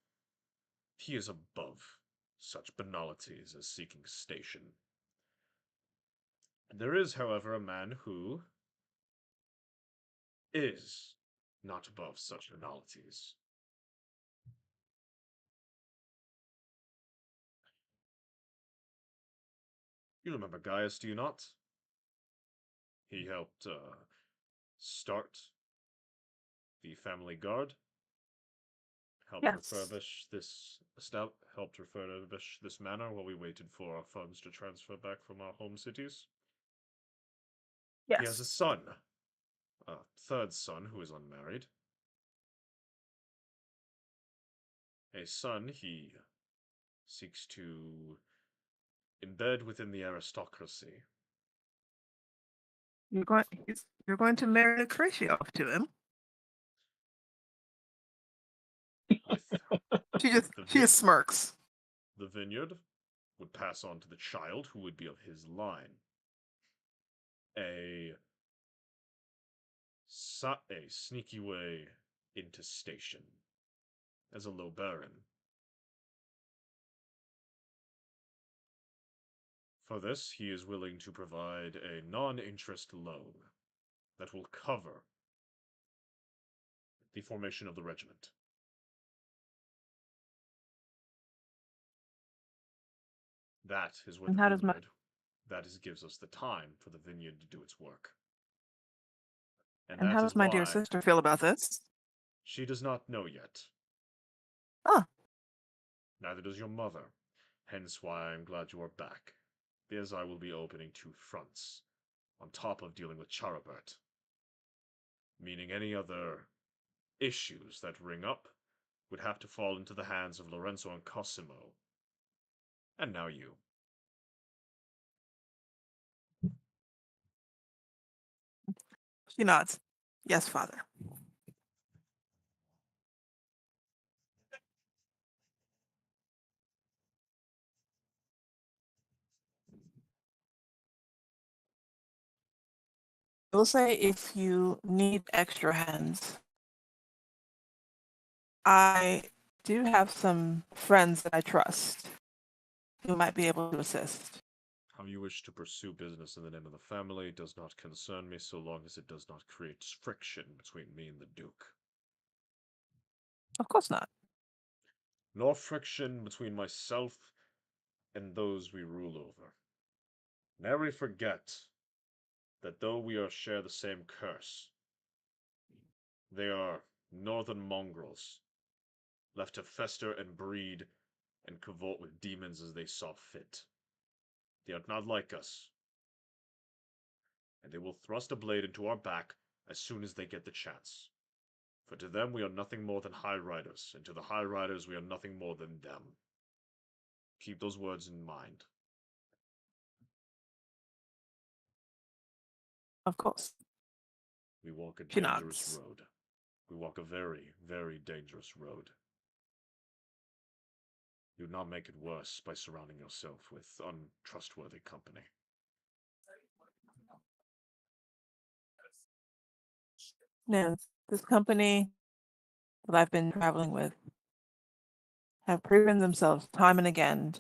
He is above such banalities as seeking station. There is, however, a man who is not above such banalities. You remember Gaius, do you not? He helped start the family guard, helped Yes. refurbish this helped refurbish this manor while we waited for our funds to transfer back from our home cities. He has a Yes. son, a third son who is unmarried. A son he seeks to embed within the aristocracy. You're going to marry Lucretia off to him. With She just smirks. the vineyard would pass on to the child who would be of his line. A sneaky way into station as a low baron. For this, he is willing to provide a non-interest loan that will cover the formation of the regiment. That is where And the how does vineyard, gives us the time for the vineyard to do its work. And how that is does my dear why sister feel about this? she does not know yet. Ah, Neither does your mother. Hence why I am glad you are back, because I will be opening two fronts, on top of dealing with Charabert. Meaning any other issues that ring up would have to fall into the hands of Lorenzo and Cosimo. And now you. she nods. Yes, father. I will say if you need extra hands, I do have some friends that I trust who might be able to assist. How you wish to pursue business in the name of the family does not concern me so long as it does not create friction between me and the Duke. Of course not. Nor friction between myself and those we rule over. Never forget that though we share the same curse, they are northern mongrels, left to fester and breed and cavort with demons as they saw fit. They are not like us, and they will thrust a blade into our back as soon as they get the chance. For to them we are nothing more than high riders, and to the high riders we are nothing more than them. Keep those words in mind. Of course. We walk a She dangerous nods. road. We walk a very, very dangerous road. Do not make it worse by surrounding yourself with untrustworthy company. Now, this company that I've been traveling with have proven themselves time and again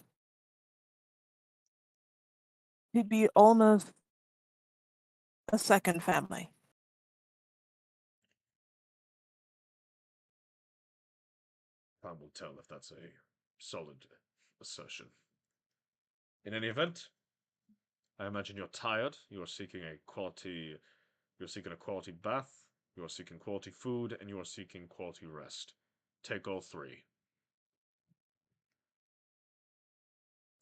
to be almost a second family. Time will tell if that's a solid assertion. In any event, I imagine you're tired. You're seeking a quality bath, you are seeking quality food, and you are seeking quality rest. Take all three.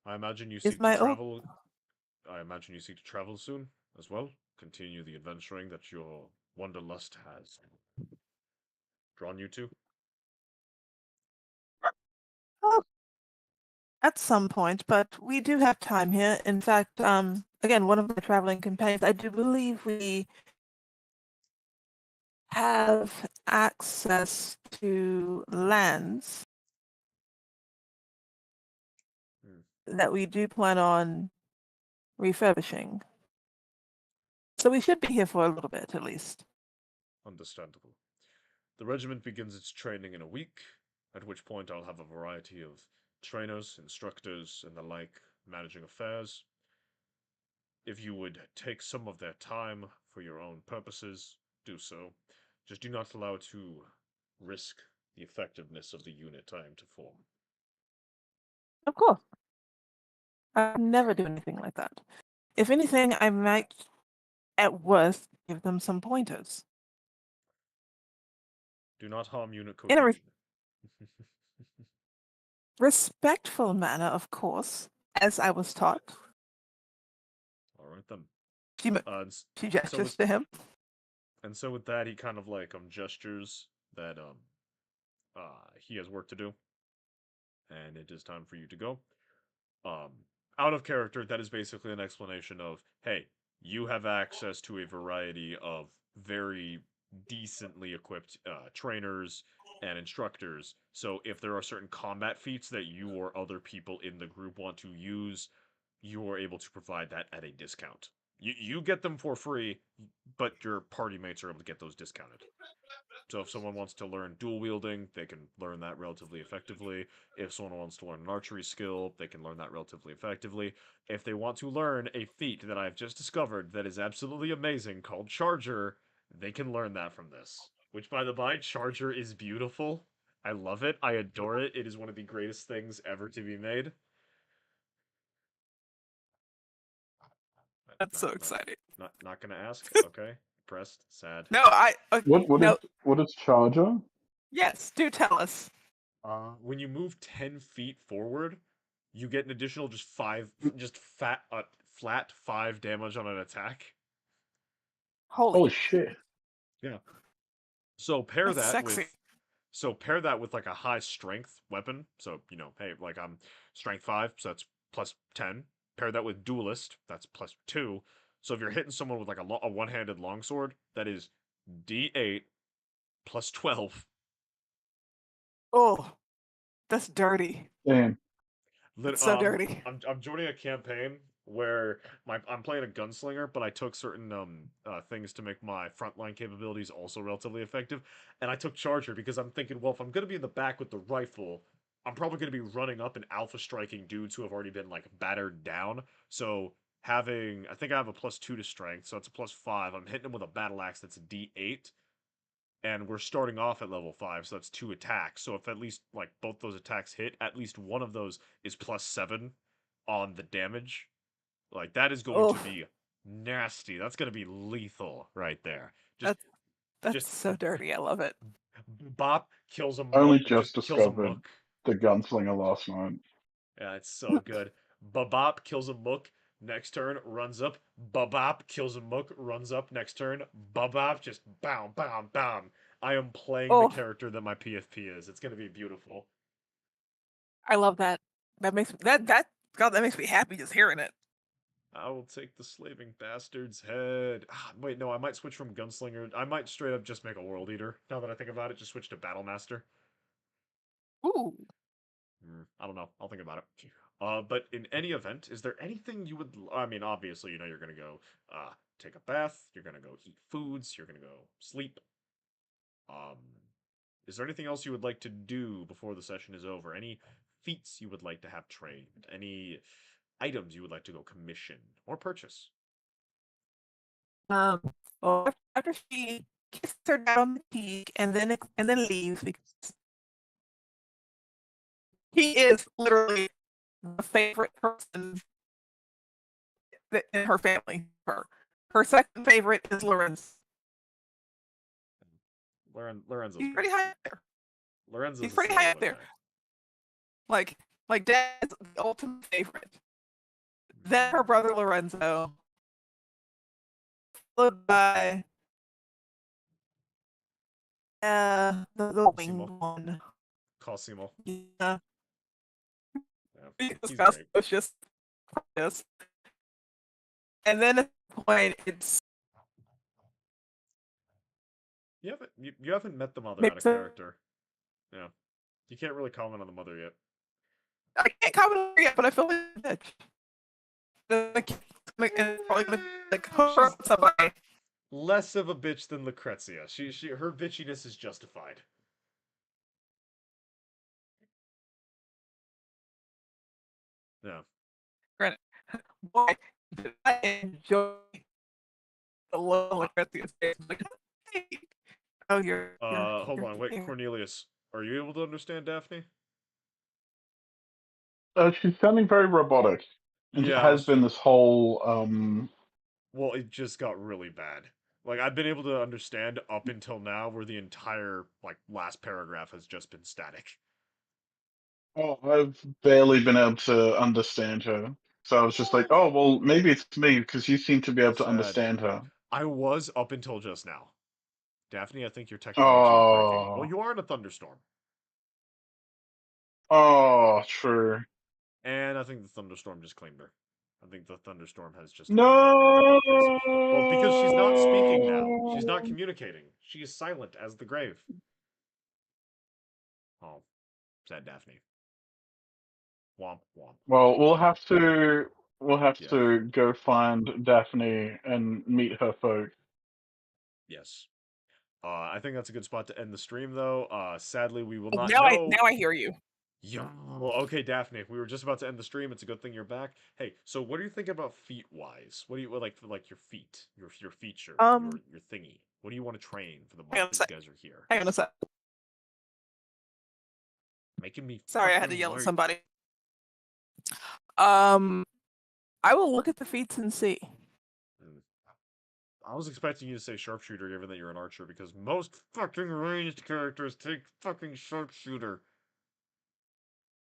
I imagine you Is seek to my old travel. I imagine you seek to travel soon as well. Continue the adventuring that your wanderlust has drawn you to. oh, at some point, but we do have time here. In fact, again, one of my traveling companions, I do believe we have access to lands that we do plan on refurbishing. So we should be here for a little bit at least. Understandable. The regiment begins its training in a week, at which point I'll have a variety of trainers, instructors, and the like managing affairs. If you would take some of their time for your own purposes, do so. Just do not allow it to risk the effectiveness of the unit I am to form. Of course. I would never do anything like that. If anything, I might, at worst, give them some pointers. Do not harm unit In a cohesion. respectful manner, of course, as I was taught. All right then. She, she gestures to him. And so with that, he kind of like gestures that he has work to do, and it is time for you to go. Um, Out of character, that is basically an explanation of, hey, you have access to a variety of very decently equipped trainers and instructors. So if there are certain combat feats that you or other people in the group want to use, you are able to provide that at a discount. You get them for free, but your party mates are able to get those discounted. So if someone wants to learn dual wielding, they can learn that relatively effectively. If someone wants to learn an archery skill, they can learn that relatively effectively. If they want to learn a feat that I've just discovered that is absolutely amazing called Charger, they can learn that from this. Which, by the by, Charger is beautiful. I love it. I adore it. It is one of the greatest things ever to be made. That's so exciting. Not gonna ask. Okay, pressed. Sad. No, I. What is Charger? Yes, do tell us. When you move 10 feet forward, you get an additional flat 5 damage on an attack. Holy shit! Yeah. So pair That's that sexy. pair that with like a high strength weapon. So hey, like I'm strength 5, so that's plus 10. Pair that with duelist, that's plus 2. So if you're hitting someone with like a one-handed longsword, that is D8 plus 12. Oh, that's dirty. Damn. It's so dirty. I'm joining a campaign where I'm playing a gunslinger, but I took certain things to make my frontline capabilities also relatively effective, and I took Charger because I'm thinking, well, if I'm gonna be in the back with the rifle, I'm probably gonna be running up and alpha striking dudes who have already been like battered down. So I think I have a +2 to strength, so it's a +5. I'm hitting them with a battle axe that's a D8, and we're starting off at level 5, so that's 2 attacks. So if at least like both those attacks hit, at least one of those is +7 on the damage. Like that is going to be nasty. That's going to be lethal right there. That's so dirty. I love it. Bop kills a I only mook. just Kills a discovered mook. the gunslinger last night. Yeah, it's so good. Babop kills a mook. Next turn, runs up. Babop kills a mook, runs up. Next turn, Babop just bam, bam, bam. I am playing the character that my PFP is. It's gonna be beautiful. I love that. That makes that God, that makes me happy just hearing it. I will take the slaving bastard's head. Wait, no, I might switch from gunslinger. I might straight up just make a world eater. Now that I think about it, just switch to battle master. Ooh. I don't know. I'll think about it. But in any event, is there anything you would? I mean, obviously, you're gonna go take a bath. You're gonna go eat foods. You're gonna go sleep. Um, is there anything else you would like to do before the session is over? Any feats you would like to have trained? Any items you would like to go commission or purchase? Well, after she kisses her dad on the cheek and then leaves because he is literally the favorite person in her family. Her second favorite is Lorenz. Lorenzo's He's pretty high up there. Lorenzo's He's pretty high up there. Like Dad's the ultimate favorite. Then her brother Lorenzo, followed by the winged one. Cosimo. Yeah. He's great. It's just and then at the point it's you haven't met the mother out of character. Yeah. You can't really comment on the mother yet. I can't comment on her yet, but I feel like a bitch. Somebody. Less of a bitch than Lucrezia. Her bitchiness is justified. Yeah. Granted, boy, did I enjoy the low Lucrezia's face. Like, hey, Oh, you're Hold on, wait, here. Cornelius, are you able to understand Daphne? She's sounding very robotic, and Yeah, has been this whole. well, it just got really bad. Like, I've been able to understand up until now, where the entire, like, last paragraph has just been static. Oh, I've barely been able to understand her. So I was just like, oh well, maybe it's me because you seem to be able to Sad. understand her. I was up until just now. Daphne, I think your technology is breaking. Well, Oh, you are in a thunderstorm. oh, true. And I think the thunderstorm just claimed her. I think the thunderstorm has just claimed her. No. Well, because she's not speaking now. She's not communicating. She is silent as the grave. Oh, sad Daphne. Womp womp. Well, we'll have Yeah. to go find Daphne and meet her folk. Yes. I think that's a good spot to end the stream, though. Sadly, we will Oh, not now know. I hear you. Yo, okay, Daphne. We were just about to end the stream. It's a good thing you're back. Hey, so what are you thinking about feet wise? What do you like your feet, your feature, Um, your thingy? What do you want to train for the hang on month a that you sec. guys are here? Hang on a sec. Making me Sorry, I had to fucking yell at wait. somebody. Um, I will look at the feats and see. Mm. I was expecting you to say sharpshooter, given that you're an archer, because most fucking ranged characters take fucking sharpshooter.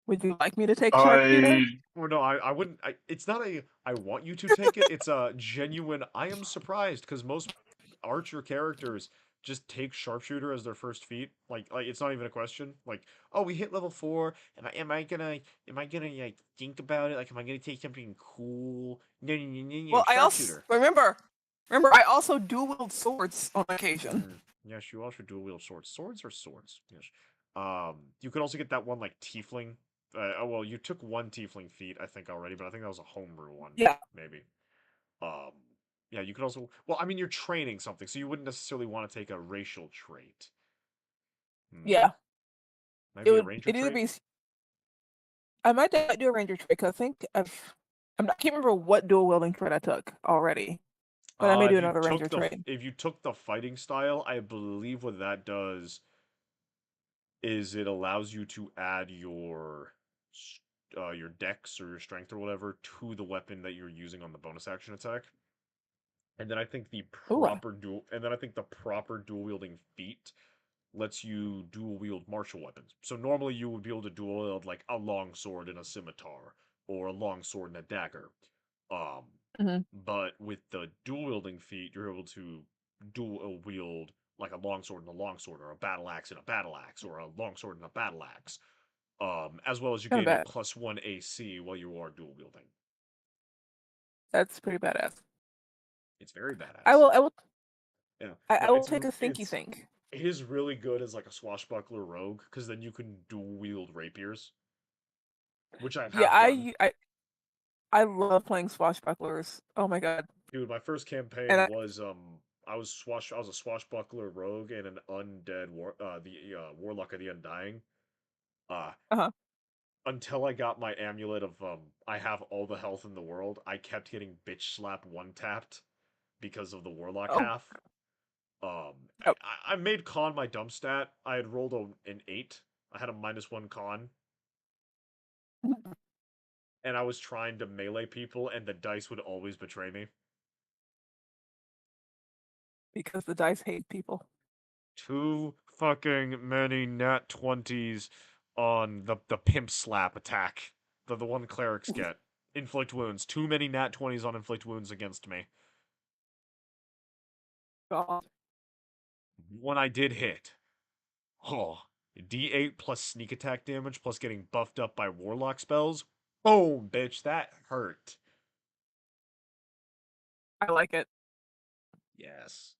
Would you like me to take sharpshooter? I Or no, I wouldn't. It's not a I want you to take it. It's a genuine. I am surprised because most archer characters just take sharpshooter as their first feat. Like it's not even a question. Like, oh, we hit level 4. Am I gonna like think about it? Like, am I gonna take something cool? No, no, no, no, no, Well, I also sharpshooter. remember I also dual wield swords on occasion. Yes, you also dual wield swords. Swords are swords. Yes. You could also get that one like tiefling. Oh well, you took one tiefling feat I think already, but I think that was a homebrew one, Yeah, maybe. Um, yeah, you could also. Well, I mean, you're training something, so you wouldn't necessarily want to take a racial trait. Hmm. yeah. Maybe a ranger It either trait. be. I might do a ranger trick. 'Cause I think I can't remember what dual wielding trait I took already, but I may do another ranger trait. If you took the fighting style, I believe what that does is it allows you to add your dex or your strength or whatever to the weapon that you're using on the bonus action attack. And then I think Ooh, the proper dual wielding feat lets you dual wield martial weapons. So normally you would be able to dual wield like a long sword and a scimitar, or a long sword and a dagger. Um, mhm. but with the dual wielding feat, you're able to dual wield like a longsword and a longsword, or a battle axe and a battle axe, or a longsword and a battle axe. As well as you Kind of gain a bad. +1 AC while you are dual wielding. That's pretty badass. It's very I badass. will. I will. Yeah, I no, will take a thinky think. it is really good as like a swashbuckler rogue because then you can dual wield rapiers, which I Yeah, have done. I love playing swashbucklers. Oh my god. Dude, my first And campaign was I was a swashbuckler rogue and an undead warlock of the undying. Uh uh-huh. until I got my amulet of I have all the health in the world, I kept getting bitch slap one tapped because of the warlock Oh, half. Um, oh. I made con my dump stat. I had rolled an 8. I had a -1 con, and I was trying to melee people, and the dice would always betray me. Because the dice hate people. Too fucking many nat 20s on the pimp slap attack. The one clerics get. Inflict wounds. Too many nat 20s on inflict wounds against me. God. When I did hit, oh, D8 plus sneak attack damage plus getting buffed up by warlock spells. Boom, bitch, that hurt. I like it. Yes.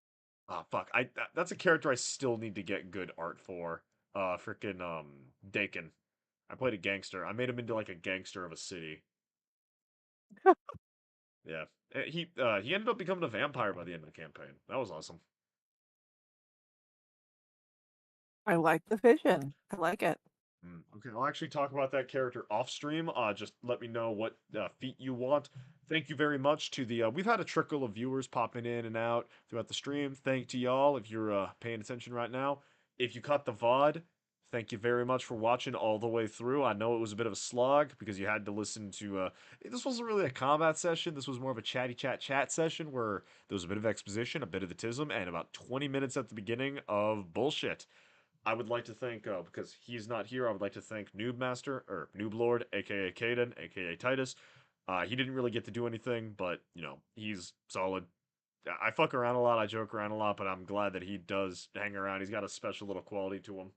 Ah, fuck. That's a character I still need to get good art for. Freaking Dakin. I played a gangster. I made him into like a gangster of a city. Yeah. He ended up becoming a vampire by the end of the campaign. That was awesome. I like the vision. I like it. Okay, I'll actually talk about that character off stream. Just let me know what feat you want. Thank you very much to the. We've had a trickle of viewers popping in and out throughout the stream. Thank to y'all if you're paying attention right now. If you caught the VOD, thank you very much for watching all the way through. I know it was a bit of a slog because you had to listen to. This wasn't really a combat session. This was more of a chatty chat session where there was a bit of exposition, a bit of the tism, and about 20 minutes at the beginning of bullshit. I would like to thank, because he's not here, I would like to thank Noob Master, or Noob Lord, aka Caden, aka Titus. He didn't really get to do anything, but, he's solid. I fuck around a lot, I joke around a lot, but I'm glad that he does hang around. He's got a special little quality to him.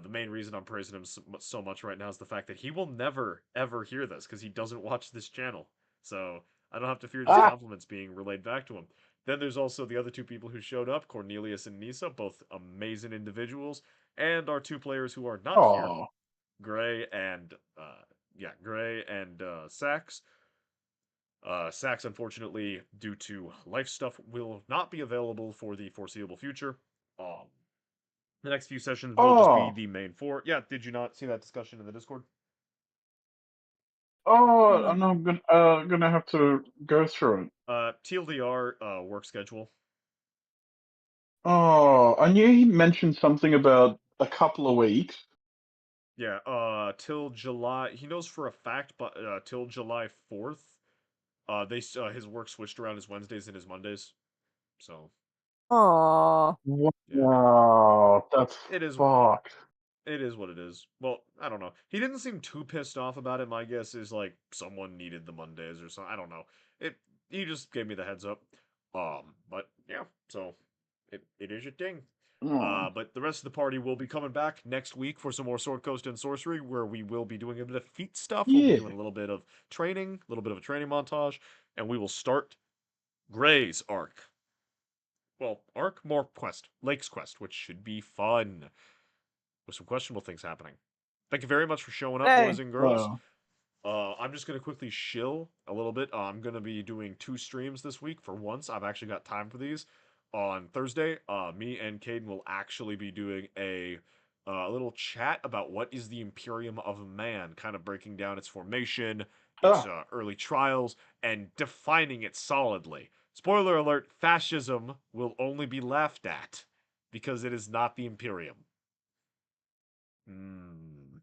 The main reason I'm praising him so much right now is the fact that he will never, ever hear this, because he doesn't watch this channel. So, I don't have to fear these compliments being relayed back to him. Then there's also the other two people who showed up, Cornelius and Nisa, both amazing individuals, and our two players who are not here, Oh, Gray and Sax. Sax, unfortunately, due to life stuff, will not be available for the foreseeable future. The next few sessions will just be oh, the main four. Yeah, did you not see that discussion in the Discord? oh, and I'm gonna have to go through it. TLDR work schedule. Oh, I knew he mentioned something about a couple of weeks. Yeah, till July. He knows for a fact, but till July 4th, his work switched around his Wednesdays and his Mondays. So Aww. yeah, Wow, that's it is fucked. it is what it is. Well, I don't know. He didn't seem too pissed off about it. My guess is like someone needed the Mondays or something. I don't know. It He just gave me the heads up. But yeah, so it is a thing. Oh, But the rest of the party will be coming back next week for some more Sword Coast and Sorcery, where we will be doing a bit of feat stuff. We'll be doing yeah. a little bit of training, a little bit of a training montage, and we will start Gray's arc. Well, arc, more quest, Lake's quest, which should be fun with some questionable things happening. Thank you very much for showing up, boys Hey. and girls. Oh, I'm just gonna quickly shill a little bit. I'm gonna be doing 2 streams this week for once. I've actually got time for these. On Thursday, me and Caden will actually be doing a little chat about what is the Imperium of Man, kind of breaking down its formation, its ah, early trials, and defining it solidly. Spoiler alert: fascism will only be laughed at because it is not the Imperium. Hmm.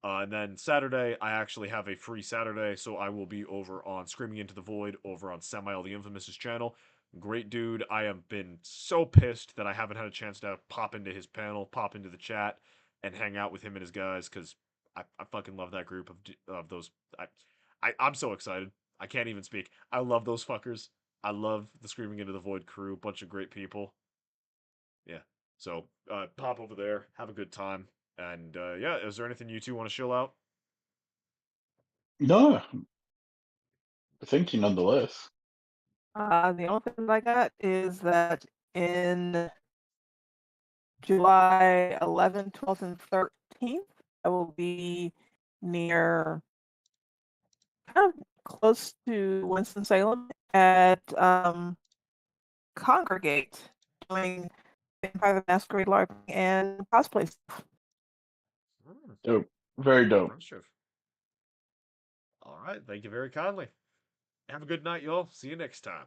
And then Saturday, I actually have a free Saturday, so I will be over on Screaming Into the Void over on Samael the Infamous's channel. Great dude. I have been so pissed that I haven't had a chance to pop into his panel, pop into the chat, and hang out with him and his guys because I fucking love that group of those. I'm so excited. I can't even speak. I love those fuckers. I love the Screaming Into the Void crew. Bunch of great people. Yeah. So pop over there, have a good time. And yeah, is there anything you two want to chill out? no, thank you nonetheless. The only thing that I got is that in July 11th, 12th, and 13th, I will be near, kind of close to Winston-Salem at Congregate, doing Vampire the Masquerade LARP and cosplay stuff. Dope, very dope. Impressive. All right, thank you very kindly. Have a good night, y'all. See you next time.